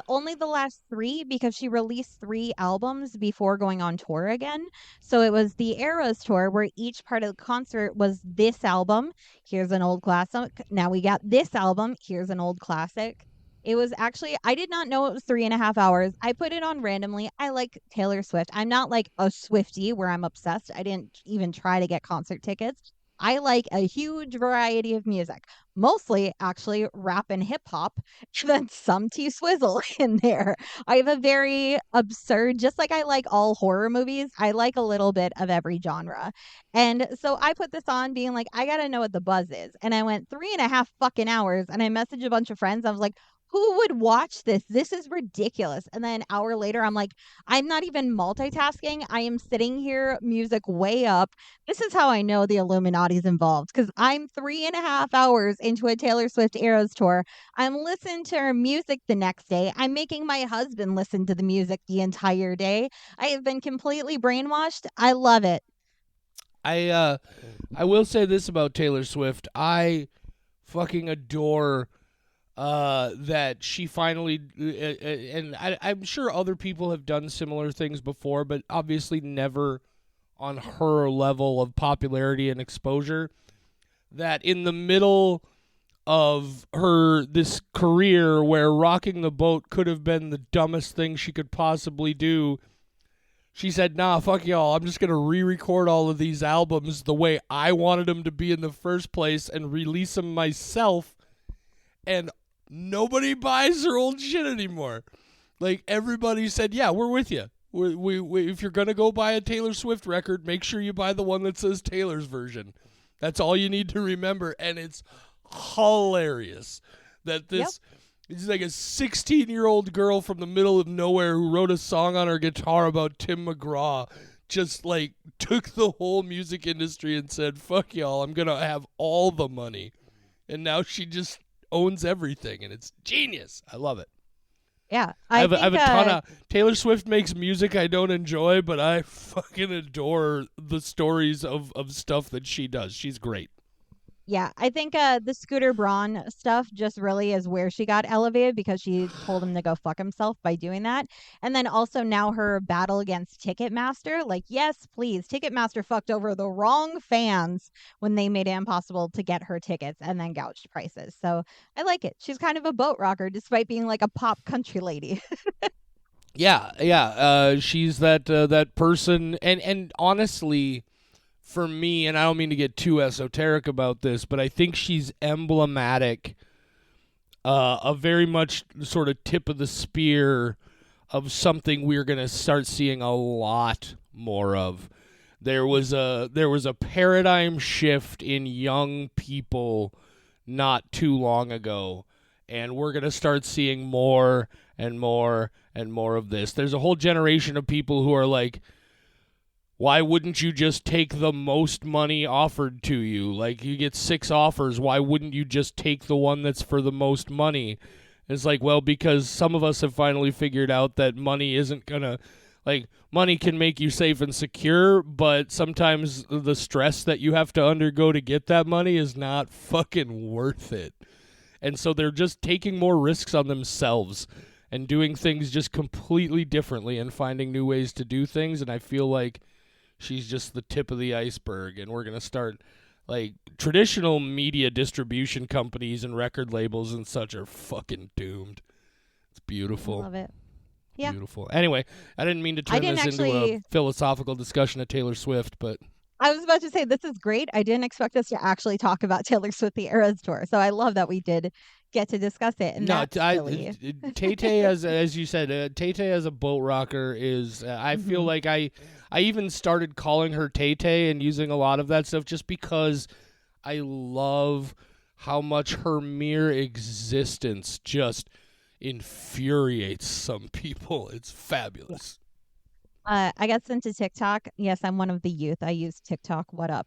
Only the last 3 because she released 3 albums before going on tour again. So it was the Eras tour where each part of the concert was this album. Here's an old classic. Now we got this album. Here's an old classic. It was actually, I did not know it was 3.5 hours. I put it on randomly. I like Taylor Swift. I'm not like a Swiftie where I'm obsessed. I didn't even try to get concert tickets. I like a huge variety of music, mostly actually rap and hip hop, then some T Swizzle in there. I have a very absurd, just like I like all horror movies, I like a little bit of every genre. And so I put this on being like, I gotta know what the buzz is. And I went 3.5 fucking hours and I messaged a bunch of friends. I was like, who would watch this? This is ridiculous. And then an hour later, I'm like, I'm not even multitasking. I am sitting here, music way up. This is how I know the Illuminati's involved because I'm 3.5 hours into a Taylor Swift Eras tour. I'm listening to her music the next day. I'm making my husband listen to the music the entire day. I have been completely brainwashed. I love it. I will say this about Taylor Swift. I fucking adore that she finally and I'm sure other people have done similar things before, but obviously never on her level of popularity and exposure. That in the middle of her this career where rocking the boat could have been the dumbest thing she could possibly do, she said, nah, fuck y'all, I'm just going to re-record all of these albums the way I wanted them to be in the first place and release them myself, and nobody buys her old shit anymore. Like, everybody said, yeah, we're with you. We if you're going to go buy a Taylor Swift record, make sure you buy the one that says Taylor's version. That's all you need to remember, and it's hilarious that Yep. this is like a 16-year-old girl from the middle of nowhere who wrote a song on her guitar about Tim McGraw just like took the whole music industry and said, fuck y'all, I'm going to have all the money. And now she just owns everything, and it's genius. I love it. Yeah. I I have think a ton of Taylor Swift makes music I don't enjoy, but I fucking adore the stories of stuff that she does. She's great. yeah, I think the Scooter Braun stuff just really is where she got elevated because she told him to go fuck himself by doing that. And then also now her battle against Ticketmaster, like, yes, please, Ticketmaster fucked over the wrong fans when they made it impossible to get her tickets and then gouged prices. So I like it. She's kind of a boat rocker despite being like a pop country lady. Yeah. She's that person, and honestly, for me, and I don't mean to get too esoteric about this, but I think she's emblematic, a very much sort of tip of the spear of something we're gonna start seeing a lot more of. There was a paradigm shift in young people not too long ago, and we're gonna start seeing more and more and more of this. There's a whole generation of people who are like, why wouldn't you just take the most money offered to you? Like, you get 6 offers, why wouldn't you just take the one that's for the most money? It's like, well, because some of us have finally figured out that money isn't gonna, like, money can make you safe and secure, but sometimes the stress that you have to undergo to get that money is not fucking worth it. And so they're just taking more risks on themselves and doing things just completely differently and finding new ways to do things. And I feel like she's just the tip of the iceberg, and we're going to start, like, traditional media distribution companies and record labels and such are fucking doomed. It's I beautiful. love it. Yeah. Beautiful. Anyway, I didn't mean to I turn didn't this into a actually philosophical discussion of Taylor Swift, but I was about to say this is great. I didn't expect us to actually talk about Taylor Swift the Eras tour. So I love that we did get to discuss it and no, that's silly. Tay Tay, as you said, Tay Tay as a boat rocker is. I feel Mhm. like I even started calling her Tay Tay and using a lot of that stuff just because I love how much her mere existence just infuriates some people. It's fabulous. I got sent to TikTok. Yes, I'm one of the youth. I use TikTok. What up?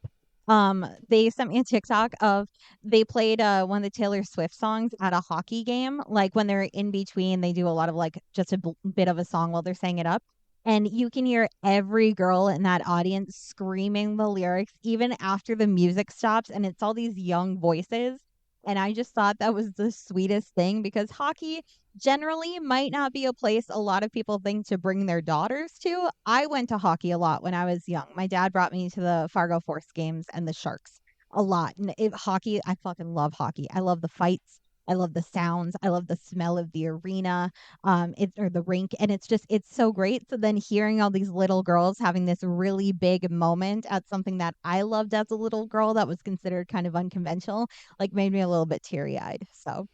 They sent me a TikTok of they played one of the Taylor Swift songs at a hockey game. Like when they're in between, they do a lot of like just a bit of a song while they're saying it up. And you can hear every girl in that audience screaming the lyrics even after the music stops, and it's all these young voices. And I just thought that was the sweetest thing, because hockey generally might not be a place a lot of people think to bring their daughters to. I went to hockey a lot when I was young. My dad brought me to the Fargo Force games and the Sharks a lot. And hockey, I fucking love hockey. I love the fights. I love the sounds. I love the smell of the arena, it or the rink, and it's so great. So then hearing all these little girls having this really big moment at something that I loved as a little girl that was considered kind of unconventional, like made me a little bit teary eyed. So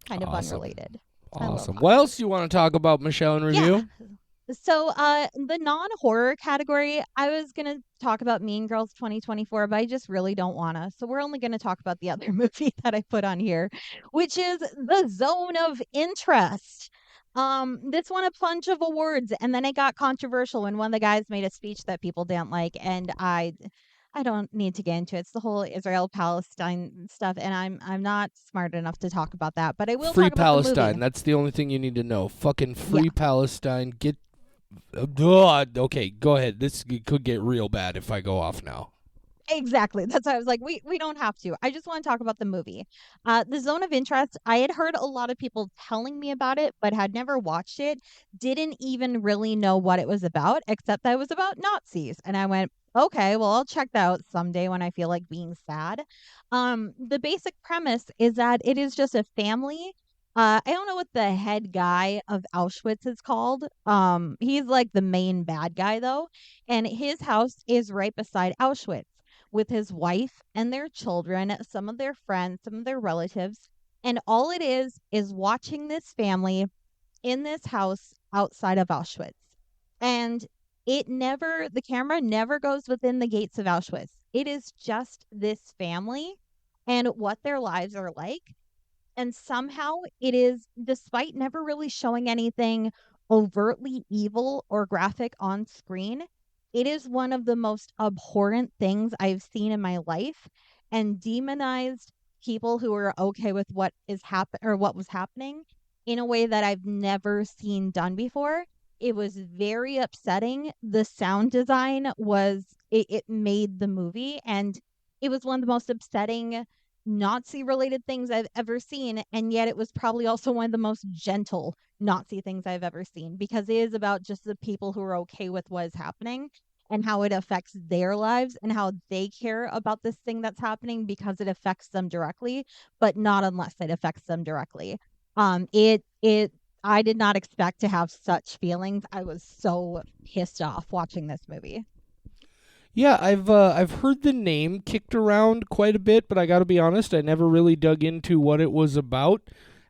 kind of Awesome. unrelated. I love Awesome. What hockey. else do you want to talk about, Michelle, in Yeah. review? So, the non-horror category, I was gonna talk about Mean Girls 2024, but I just really don't wanna. So we're only gonna talk about the other movie that I put on here, which is The Zone of Interest. This won a bunch of awards, and then it got controversial when one of the guys made a speech that people didn't like, and I don't need to get into it. It's the whole Israel Palestine stuff, and I'm not smart enough to talk about that, but I will Free talk about the movie. Palestine. That's the only thing you need to know. Fucking Yeah. free Palestine. Get. Okay, go ahead. This could get real bad if I go off now. Exactly. That's why I was like, we don't have to. I just want to talk about the movie. The Zone of Interest, I had heard a lot of people telling me about it, but had never watched it. Didn't even really know what it was about, except that it was about Nazis. And I went, okay, well, I'll check that out someday when I feel like being sad. The basic premise is that it is just a family. I don't know what the head guy of Auschwitz is called. He's like the main bad guy though, and his house is right beside Auschwitz with his wife and their children, some of their friends, some of their relatives. And all it is watching this family in this house outside of Auschwitz. And the camera never goes within the gates of Auschwitz. It is just this family and what their lives are like. And somehow it is, despite never really showing anything overtly evil or graphic on screen, it is one of the most abhorrent things I've seen in my life, and demonized people who are okay with what was happening in a way that I've never seen done before. It was very upsetting. The sound design it made the movie, and it was one of the most upsetting Nazi related things I've ever seen. And yet it was probably also one of the most gentle Nazi things I've ever seen, because it is about just the people who are okay with what is happening and how it affects their lives and how they care about this thing that's happening because it affects them directly, but not unless it affects them directly. It I did not expect to have such feelings. I was so pissed off watching this movie. Yeah, I've heard the name kicked around quite a bit, but I got to be honest, I never really dug into what it was about.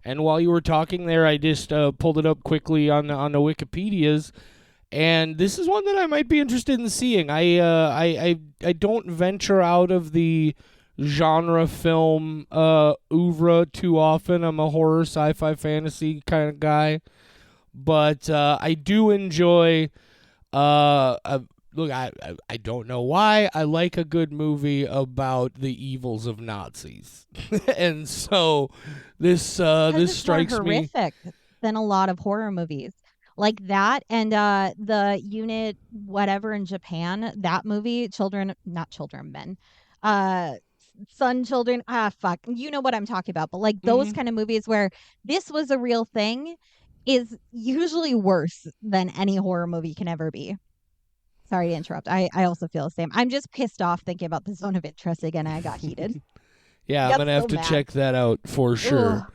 And while you were talking there, I just pulled it up quickly on the Wikipedia's, and this is one that I might be interested in seeing. I don't venture out of the genre film oeuvre too often. I'm a horror, sci-fi, fantasy kind of guy, but I do enjoy look, I don't know why. I like a good movie about the evils of Nazis, and so Because this it's more strikes me. horrific than a lot of horror movies. Like that, and the unit whatever in Japan, that movie, children, not children, men. Uh Son children, fuck. You know what I'm talking about. But like those Hmm. kind of movies where this was a real thing is usually worse than any horror movie can ever be. Sorry to interrupt. I also feel the same. I'm just pissed off thinking about the Zone of Interest again, and I got heated. Yeah, I'm Got gonna have so to mad. check that out for sure.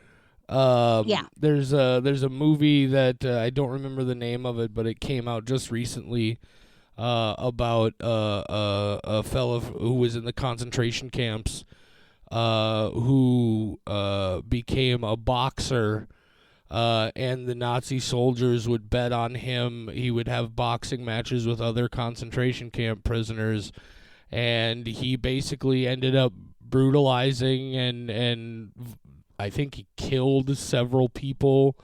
Ugh. Yeah. There's a movie that I don't remember the name of it, but it came out just recently about a fellow who was in the concentration camps who became a boxer. And the Nazi soldiers would bet on him. He would have boxing matches with other concentration camp prisoners, and he basically ended up brutalizing and I think he killed several people,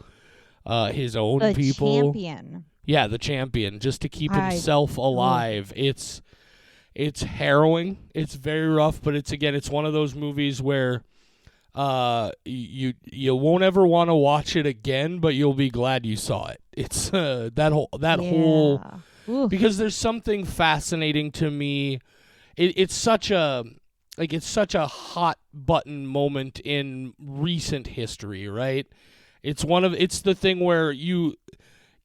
his own The people. champion. Yeah, the champion, just to keep I himself oh alive. It's harrowing. It's very rough, but it's one of those movies where you won't ever want to watch it again, but you'll be glad you saw it. It's that whole yeah. Ooh. because there's something fascinating to me. It's such a hot button moment in recent history, right? It's the thing where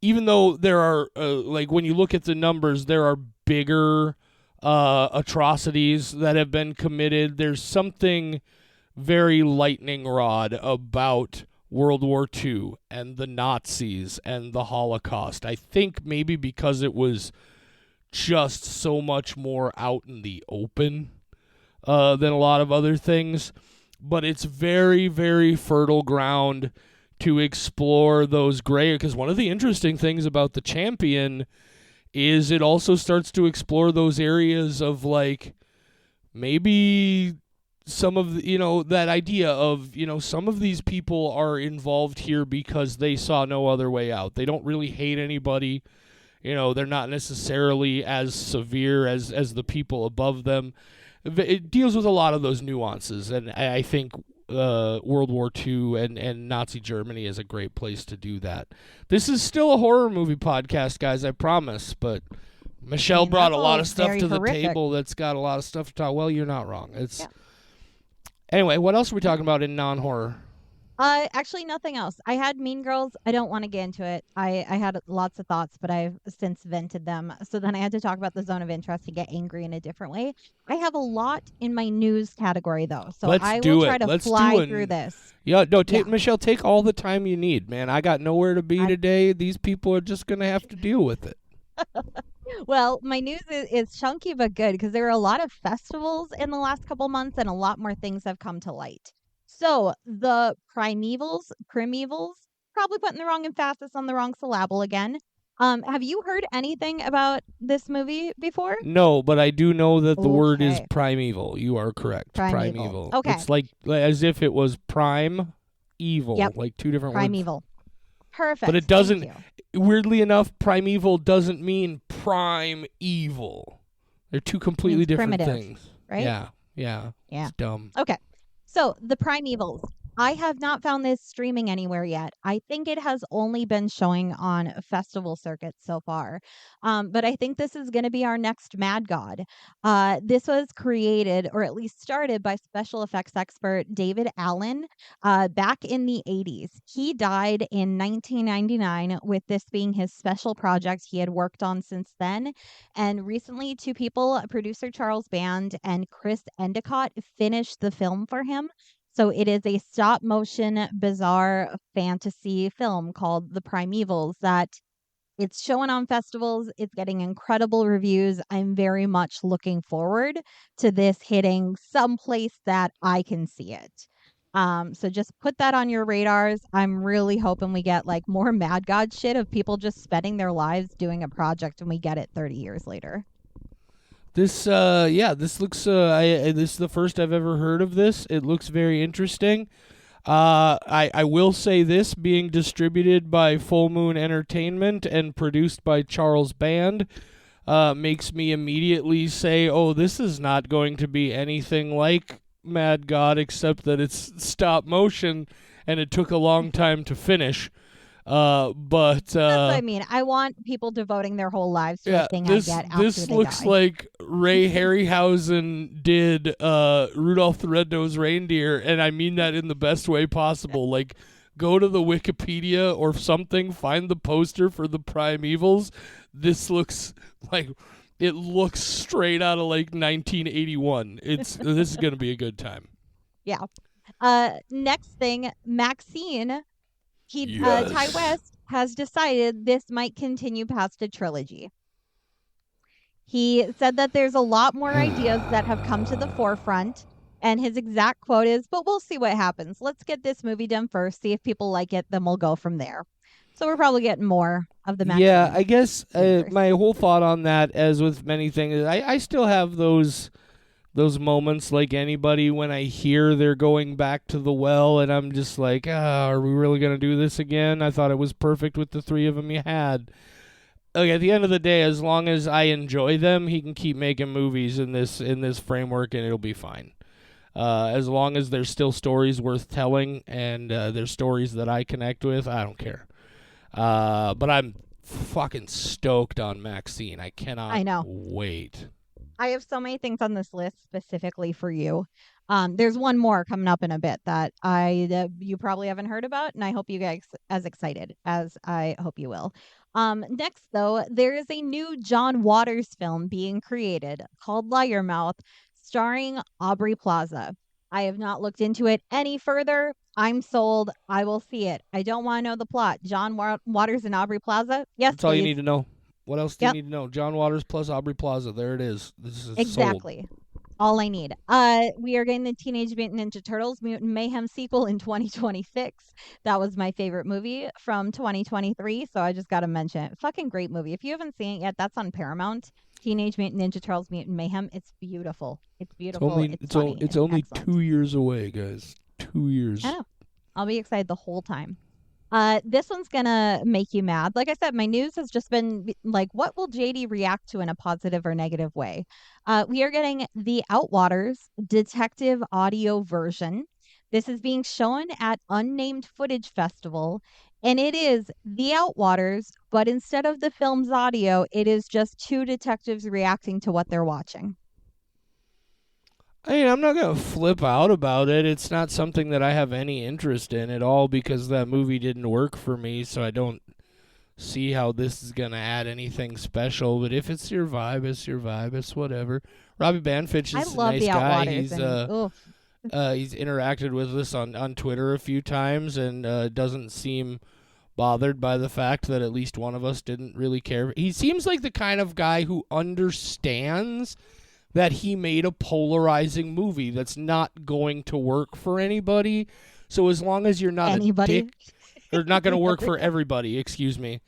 even though there are like when you look at the numbers, there are bigger atrocities that have been committed. There's something very lightning rod about World War II and the Nazis and the Holocaust. I think maybe because it was just so much more out in the open than a lot of other things. But it's very, very fertile ground to explore those gray, because one of the interesting things about The Champion is it also starts to explore those areas of like maybe some of that idea of some of these people are involved here because they saw no other way out. They don't really hate anybody. They're not necessarily as severe as the people above them. It deals with a lot of those nuances, and I think World War II and Nazi Germany is a great place to do that. This is still a horror movie podcast, guys, I promise, but Michelle brought a lot of stuff to the table that's got a lot of stuff to talk. Well, you're not wrong. Anyway, what else are we talking about in non-horror? Actually, nothing else. I had Mean Girls. I don't want to get into it. I had lots of thoughts, but I've since vented them. So then I had to talk about the zone of interest to get angry in a different way. I have a lot in my news category, though. So I will try to fly through this. Yeah, no, Michelle, take all the time you need, man. I got nowhere to be today. These people are just going to have to deal with it. Well, my news is chunky but good because there are a lot of festivals in the last couple months and a lot more things have come to light. So the primevals, probably putting the wrong emphasis on the wrong syllable again. Have you heard anything about this movie before? No, but I do know that the word is primeval. You are correct. Primeval. Okay. It's like as if it was prime evil, like two different words. Primeval. Perfect. But it doesn't, weirdly enough, primeval doesn't mean prime evil. They're two completely different things. Right? Yeah. It's dumb. Okay. So, the primevals. I have not found this streaming anywhere yet. I think it has only been showing on festival circuits so far. But I think this is going to be our next Mad God. This was created, or at least started, by special effects expert David Allen back in the 80s. He died in 1999, with this being his special project he had worked on since then. And recently, two people, producer Charles Band and Chris Endicott, finished the film for him. So it is a stop motion, bizarre fantasy film called The Primevals that it's showing on festivals. It's getting incredible reviews. I'm very much looking forward to this hitting someplace that I can see it. So just put that on your radars. I'm really hoping we get like more Mad God shit of people just spending their lives doing a project and we get it 30 years later. This looks. This is the first I've ever heard of this. It looks very interesting. I will say this, being distributed by Full Moon Entertainment and produced by Charles Band, makes me immediately say, oh, this is not going to be anything like Mad God, except that it's stop motion and it took a long time to finish. But that's what I mean. I want people devoting their whole lives to the thing I get after this they looks die. like Ray Harryhausen did Rudolph the Red-Nosed Reindeer, and I mean that in the best way possible. Like, go to the Wikipedia or something, find the poster for the Primevals. This looks like it looks straight out of like 1981. This is going to be a good time. Yeah. Next thing, Maxine. Ty West has decided this might continue past a trilogy. He said that there's a lot more ideas that have come to the forefront, and his exact quote is, "But we'll see what happens. Let's get this movie done first, see if people like it, then we'll go from there." So we're probably getting more of the Maxine. Yeah, I guess my whole thought on that, as with many things, is I still have those moments like anybody when I hear they're going back to the well and I'm just like, are we really going to do this again? I thought it was perfect with the three of them you had. Like, at the end of the day, as long as I enjoy them, he can keep making movies in this framework and it'll be fine. As long as there's still stories worth telling and there's stories that I connect with, I don't care. But I'm fucking stoked on Maxine. I cannot I know. wait. I have so many things on this list specifically for you. There's one more coming up in a bit that you probably haven't heard about, and I hope you guys as excited as I hope you will. Next, though, there is a new John Waters film being created called Liar Mouth, starring Aubrey Plaza. I have not looked into it any further. I'm sold. I will see it. I don't want to know the plot. John Waters and Aubrey Plaza? Yes, That's all you please. need to know. What else do you Yep, need to know? John Waters plus Aubrey Plaza. There it is. This is sold. exactly. All I need. We are getting the Teenage Mutant Ninja Turtles Mutant Mayhem sequel in 2026. That was my favorite movie from 2023, so I just got to mention it. Fucking great movie. If you haven't seen it yet, that's on Paramount. Teenage Mutant Ninja Turtles Mutant Mayhem. It's beautiful. It's beautiful. It's funny. It's and only excellent. 2 years away, guys. 2 years. I know. I'll be excited the whole time. This one's gonna make you mad. Like I said, my news has just been like, what will JD react to in a positive or negative way? We are getting the Outwaters detective audio version. This is being shown at Unnamed Footage Festival, and it is the Outwaters, but instead of the film's audio, it is just two detectives reacting to what they're watching. I mean, I'm not going to flip out about it. It's not something that I have any interest in at all because that movie didn't work for me, so I don't see how this is going to add anything special. But if it's your vibe, it's your vibe. It's whatever. Robbie Banfitch I is a love nice the guy. Outwaters. He's interacted with us on Twitter a few times and doesn't seem bothered by the fact that at least one of us didn't really care. He seems like the kind of guy who understands that he made a polarizing movie that's not going to work for anybody. So as long as you're not Anybody? a dick, or not going to work for everybody, excuse me.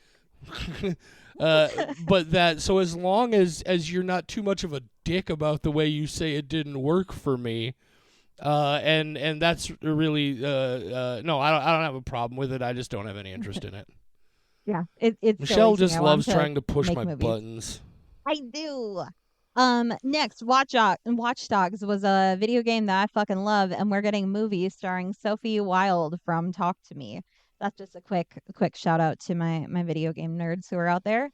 But that, so as long as you're not too much of a dick about the way you say it didn't work for me, and that's really no, I don't have a problem with it. I just don't have any interest in it. Yeah, it's Michelle silly to me. just I want loves to trying to push make my movies. buttons. I do. Next, Watch Dogs was a video game that I fucking love, and we're getting movies starring Sophie Wilde from Talk to Me. That's just a quick shout out to my video game nerds who are out there.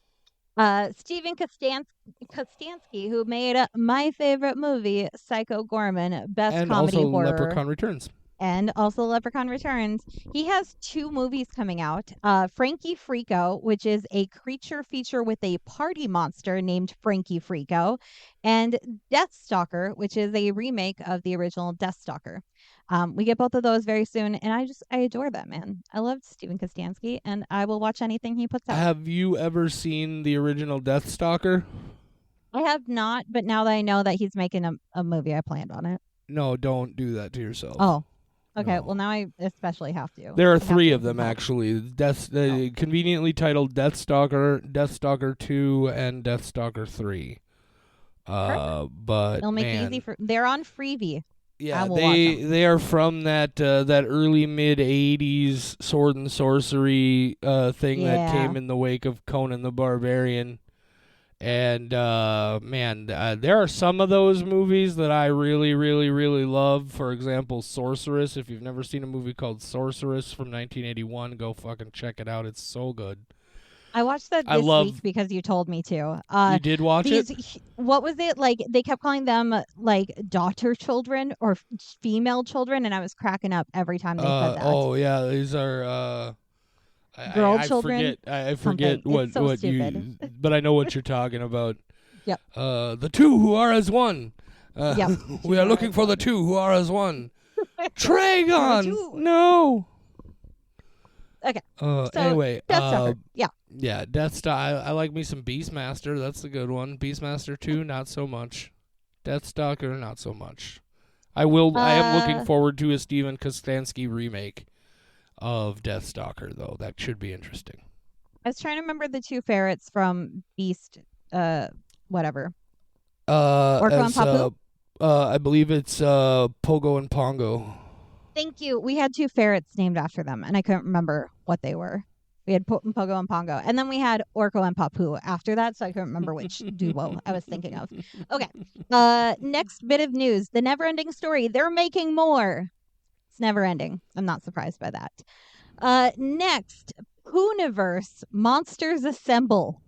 Steven Kostansky, who made my favorite movie, Psycho Gorman, best And comedy also horror. Leprechaun Returns. And also Leprechaun Returns. He has two movies coming out. Frankie Frico, which is a creature feature with a party monster named Frankie Frico, and Deathstalker, which is a remake of the original Deathstalker. We get both of those very soon, and I adore that man. I love Steven Kostansky, and I will watch anything he puts out. Have you ever seen the original Deathstalker? I have not, but now that I know that he's making a movie, I planned on it. No, don't do that to yourself. Oh. Okay, No. well now I especially have to. There I are have 3 to of them help. actually. Conveniently titled Deathstalker, Deathstalker 2, and Deathstalker 3. But It'll make man, it easy for. They're on Freebie. yeah, I will watch 'em. they are from that early mid '80s sword and sorcery thing that Yeah. came in the wake of Conan the Barbarian. And man, there are some of those movies that I really, really, really love. For example, Sorceress. If you've never seen a movie called Sorceress from 1981, go fucking check it out. It's so good. I watched that I this love- week because you told me to. You did watch it? What was it like? They kept calling them like daughter children or female children, and I was cracking up every time they said that. Oh yeah, these are Girl I children? I forget Something. It's so what stupid. you, but I know what you're talking about. Yep. The two who are as one. Yep. We are looking for the two who are as one. Tragon. Two. No. Okay. Anyway. Deathstalker. Yeah. Yeah, Deathstalker. I like me some Beastmaster. That's a good one. Beastmaster 2, not so much. Deathstalker, not so much. I am looking forward to a Steven Kostansky remake of Deathstalker, though. That should be interesting. I was trying to remember the two ferrets from Beast. Whatever. Orko and Papu? I believe it's Pogo and Pongo. Thank you. We had two ferrets named after them, and I couldn't remember what they were. We had Pogo and Pongo, and then we had Orko and Papu after that, so I couldn't remember which duo I was thinking of. Okay. Next bit of news: the Never-Ending Story. They're making more. It's never ending. I'm not surprised by that. Next, Hooniverse, Monsters Assemble.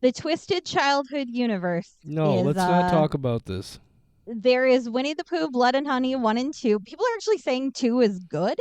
The Twisted Childhood universe No, is let's not talk about this. there is Winnie the Pooh, Blood and Honey 1 and 2. People are actually saying 2 is good.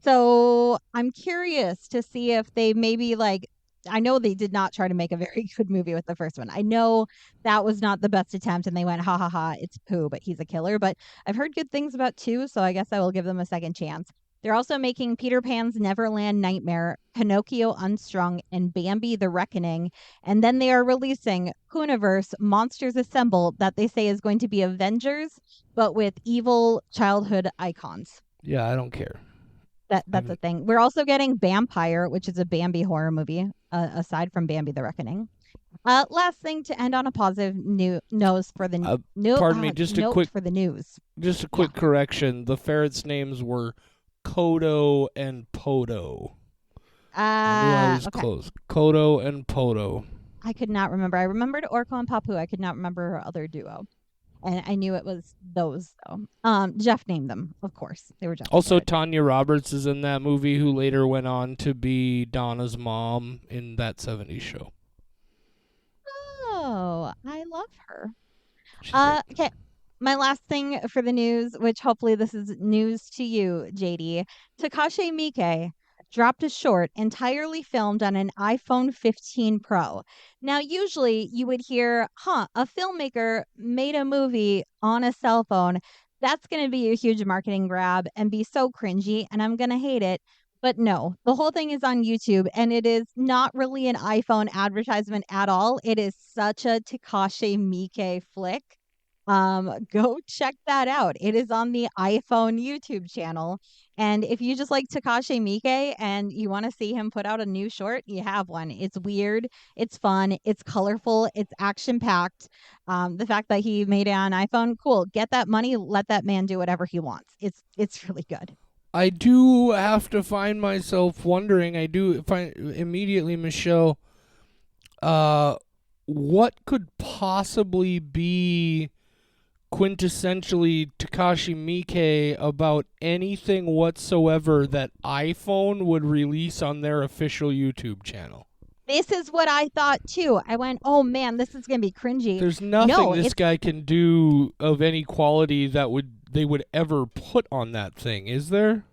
So I'm curious to see if they maybe like, I know they did not try to make a very good movie with the first one. I know that was not the best attempt and they went, ha ha ha, it's Pooh, but he's a killer. But I've heard good things about 2, so I guess I will give them a second chance. They're also making Peter Pan's Neverland Nightmare, Pinocchio Unstrung, and Bambi the Reckoning. And then they are releasing Hooniverse Monsters Assemble, that they say is going to be Avengers, but with evil childhood icons. Yeah, I don't care. That's a thing. We're also getting Vampire, which is a Bambi horror movie, aside from Bambi the Reckoning. Last thing to end on a positive nose for the pardon me, just a note quick for the news. Just a quick correction. The ferrets' names were Kodo and Podo. I knew I was close. Kodo and Podo. I could not remember. I remembered Orko and Papu. I could not remember her other duo. And I knew it was those though. Jeff named them, of course. They were Jeff. Also, Tanya Roberts is in that movie, who later went on to be Donna's mom in That 70s Show. Oh, I love her. She's great. Okay. My last thing for the news, which hopefully this is news to you, JD. Takashi Miike dropped a short entirely filmed on an iPhone 15 Pro. Now, usually you would hear, a filmmaker made a movie on a cell phone. That's going to be a huge marketing grab and be so cringy, and I'm going to hate it. But no, the whole thing is on YouTube, and it is not really an iPhone advertisement at all. It is such a Takashi Miike flick. Go check that out. It is on the iPhone YouTube channel. And if you just like Takashi Miike and you want to see him put out a new short, you have one. It's weird, it's fun, it's colorful, it's action packed. The fact that he made it on iPhone, cool. Get that money, let that man do whatever he wants. It's really good. I do have to find myself wondering. I do find immediately, Michelle. What could possibly be quintessentially Takashi Miike about anything whatsoever that iPhone would release on their official YouTube channel? This is what I thought too. I went, oh man, this is gonna be cringy. There's nothing this guy can do of any quality that they would ever put on that thing, is there?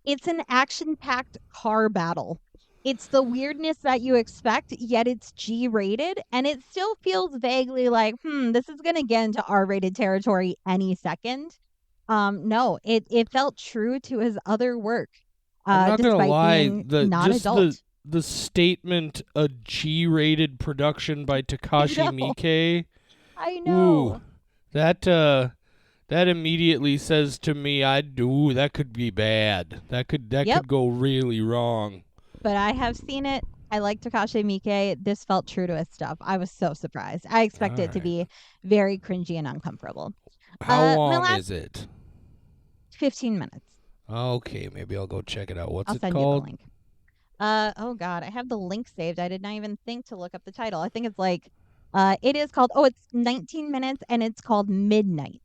It's an action-packed car battle. It's the weirdness that you expect, yet it's G-rated, and it still feels vaguely like, this is going to get into R-rated territory any second. No, it felt true to his other work. I'm not going to lie, the statement, a G-rated production by Takashi Miike. I know. Ooh, that immediately says to me, that could be bad. That could go really wrong. But I have seen it. I like Takashi Miike. This felt true to his stuff. I was so surprised. I expect it to be very cringy and uncomfortable. How long is it? 15 minutes. Okay, maybe I'll go check it out. What's it called? I'll send you the link. Oh God, I have the link saved. I did not even think to look up the title. I think it's like, it is called, it's 19 minutes and it's called Midnight.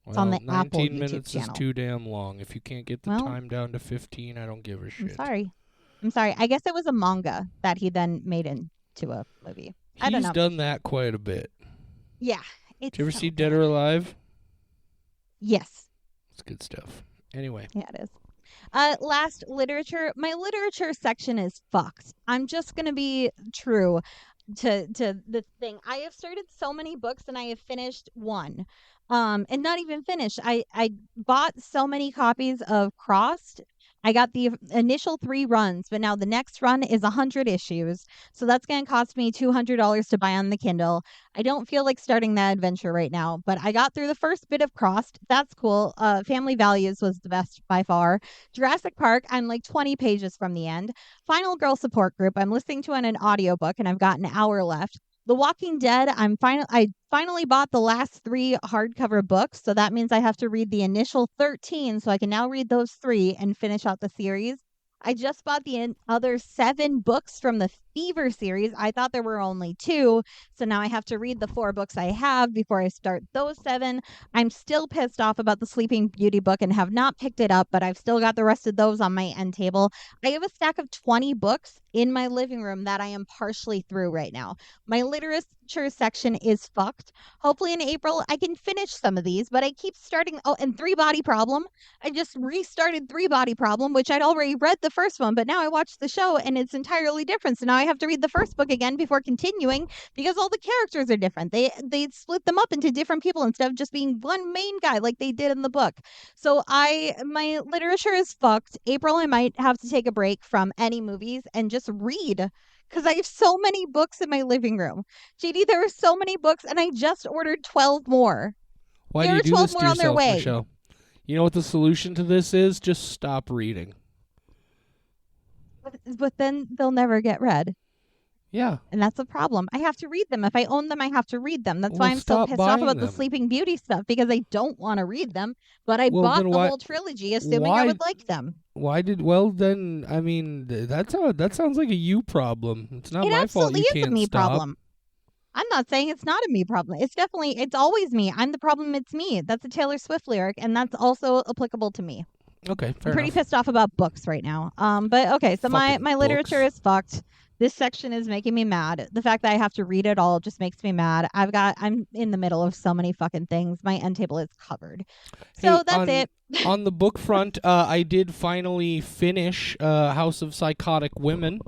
It's on the Apple YouTube channel. 19 minutes is too damn long. If you can't get the time down to 15, I don't give a shit. I'm sorry. I guess it was a manga that he then made into a movie. I don't know. He's done that quite a bit. Yeah. Did you ever see Dead or Alive? Yes. It's good stuff. Anyway. Yeah, it is. Last literature. My literature section is fucked. I'm just going to be true to the thing. I have started so many books and I have finished one. And not even finished. I bought so many copies of Crossed. I got the initial 3 runs, but now the next run is 100 issues. So that's going to cost me $200 to buy on the Kindle. I don't feel like starting that adventure right now, but I got through the first bit of Crossed. That's cool. Family Values was the best by far. Jurassic Park, I'm like 20 pages from the end. Final Girl Support Group, I'm listening to an audiobook and I've got an hour left. The Walking Dead, I finally bought the last 3 hardcover books, so that means I have to read the initial 13, so I can now read those 3 and finish out the series. I just bought the other 7 books from the Fever series. I thought there were only 2, so now I have to read the 4 books I have before I start those 7. I'm still pissed off about the Sleeping Beauty book and have not picked it up, but I've still got the rest of those on my end table. I have a stack of 20 books in my living room that I am partially through right now. My literature section is fucked. Hopefully in April I can finish some of these, but I keep starting. Oh, and Three Body Problem. I just restarted Three Body Problem, which I'd already read the first one, but now I watched the show and it's entirely different. So now I have to read the first book again before continuing because all the characters are different. They split them up into different people instead of just being one main guy like they did in the book. So my literature is fucked. April I might have to take a break from any movies and just read because I have so many books in my living room. JD, there are so many books and I just ordered 12 more. Why There do are you do 12 this to more on their yourself, way. Michelle? You know what the solution to this is? Just stop reading. But then they'll never get read. Yeah. And that's a problem. I have to read them. If I own them, I have to read them. That's Well, why I'm so stop pissed off buying about the them. Sleeping Beauty stuff because I don't want to read them. But I Well, bought then the why- whole trilogy assuming why- I would like them. Why did? Well, then I mean that sounds like a you problem. It's not It my fault. absolutely You is can't a me stop. problem. I'm not saying it's not a me problem. It's always me. I'm the problem. It's me. That's a Taylor Swift lyric, and that's also applicable to me. Okay, fair I'm pretty enough. pissed off about books right now. But okay, so my Fucking literature books. is fucked. This section is making me mad. The fact that I have to read it all just makes me mad. I'm in the middle of so many fucking things. My end table is covered. So Hey, that's it. On the book front, I did finally finish House of Psychotic Women.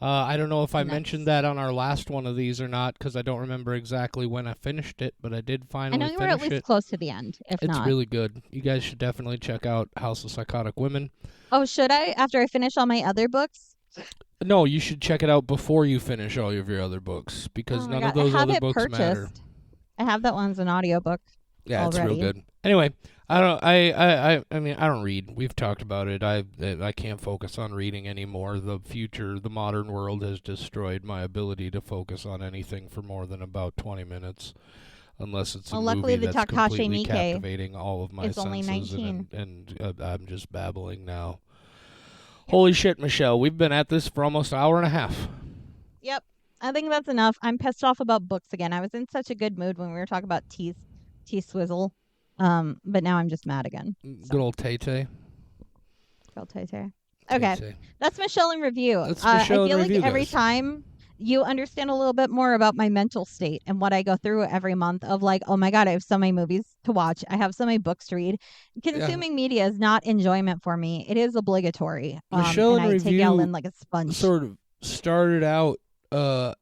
I don't know if I Nice. mentioned that on our last one of these or not, because I don't remember exactly when I finished it, but I did I finally know you were at finish least it. close to the end, if It's not. really good. You guys should definitely check out House of Psychotic Women. Oh, should I? After I finish all my other books? No, you should check it out before you finish all of your other books, because Oh my none God. of those I have other it books purchased. matter. I have that one as an audiobook. Yeah, it's already. real good. Anyway, I mean, I don't read. We've talked about it. I can't focus on reading anymore. The modern world has destroyed my ability to focus on anything for more than about 20 minutes, unless it's a Well, luckily movie the that's Takashi completely Miike captivating all of my is only senses. 19. And I'm just babbling now. Holy shit, Michelle! We've been at this for almost an hour and a half. Yep. I think that's enough. I'm pissed off about books again. I was in such a good mood when we were talking about T-Swizzle. But now I'm just mad again. Good old Tay-Tay. Okay. Tay-Tay. That's Michelle in review. That's Michelle I in feel review, like every guys. time you understand a little bit more about my mental state and what I go through every month of like, oh my God, I have so many movies to watch. I have so many books to read. Consuming media is not enjoyment for me. It is obligatory. Michelle and in I take it all review in like a sponge. Sort of started out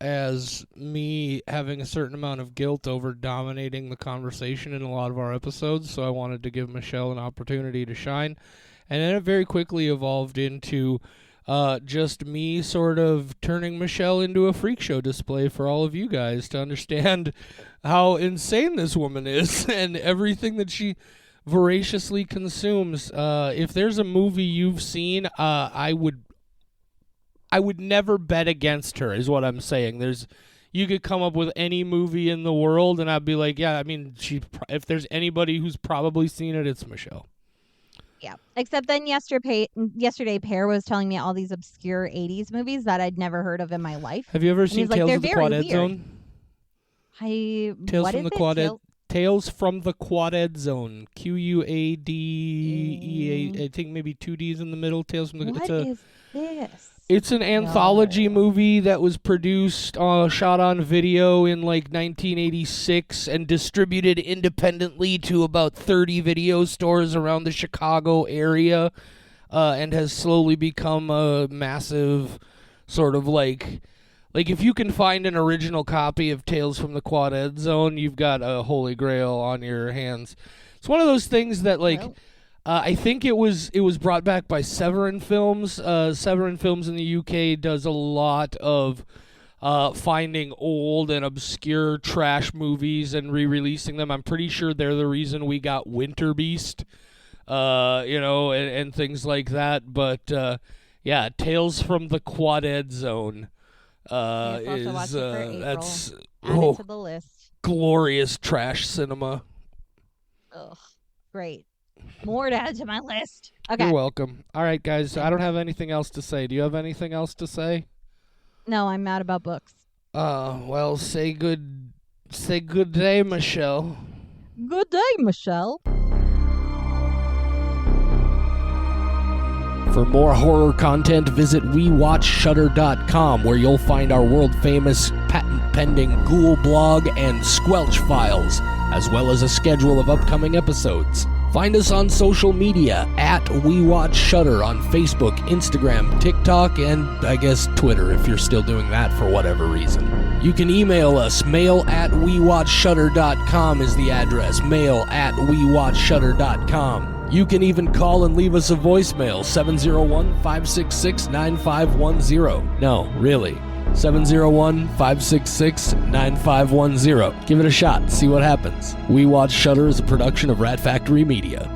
as me having a certain amount of guilt over dominating the conversation in a lot of our episodes, so I wanted to give Michelle an opportunity to shine. And then it very quickly evolved into just me sort of turning Michelle into a freak show display for all of you guys to understand how insane this woman is and everything that she voraciously consumes. If there's a movie you've seen, I would never bet against her, is what I'm saying. You could come up with any movie in the world, and I'd be like, yeah, I mean, if there's anybody who's probably seen it, it's Michelle. Yeah. Except then yesterday Pear was telling me all these obscure 80s movies that I'd never heard of in my life. Have you ever And seen he's like, Tales "They're of the very Quad Ed weird." Zone? What from is the it? Quad Ed. Tales from the Quad Ed Zone. QUADEA. I think maybe 2 D's in the middle. Tales from the. What is this? It's an anthology movie that was produced, shot on video in like 1986 and distributed independently to about 30 video stores around the Chicago area, and has slowly become a massive sort of like if you can find an original copy of Tales from the Quad Ed Zone, you've got a holy grail on your hands. It's one of those things that Well, I think it was brought back by Severin Films. Severin Films in the UK does a lot of finding old and obscure trash movies and re-releasing them. I'm pretty sure they're the reason we got Winter Beast, and things like that. But yeah, Tales from the Quad Ed Zone Yes, I'll have to watch it for April. that's add it to the list. glorious trash cinema. Ugh, great. More to add to my list. Okay. You're welcome. All right, guys. I don't have anything else to say. Do you have anything else to say? No, I'm mad about books. Well, say good day, Michelle. Good day, Michelle. For more horror content, visit WeWatchShutter.com, where you'll find our world-famous, patent-pending Ghoul blog and Squelch files, as well as a schedule of upcoming episodes. Find us on social media at WeWatchShutter on Facebook, Instagram, TikTok, and I guess Twitter if you're still doing that for whatever reason. You can email us. mail@WeWatchShutter.com is the address. mail@WeWatchShutter.com. You can even call and leave us a voicemail, 701-566-9510. No, really. 701-566-9510. Give it a shot. See what happens. We Watch Shutter is a production of Rat Factory Media.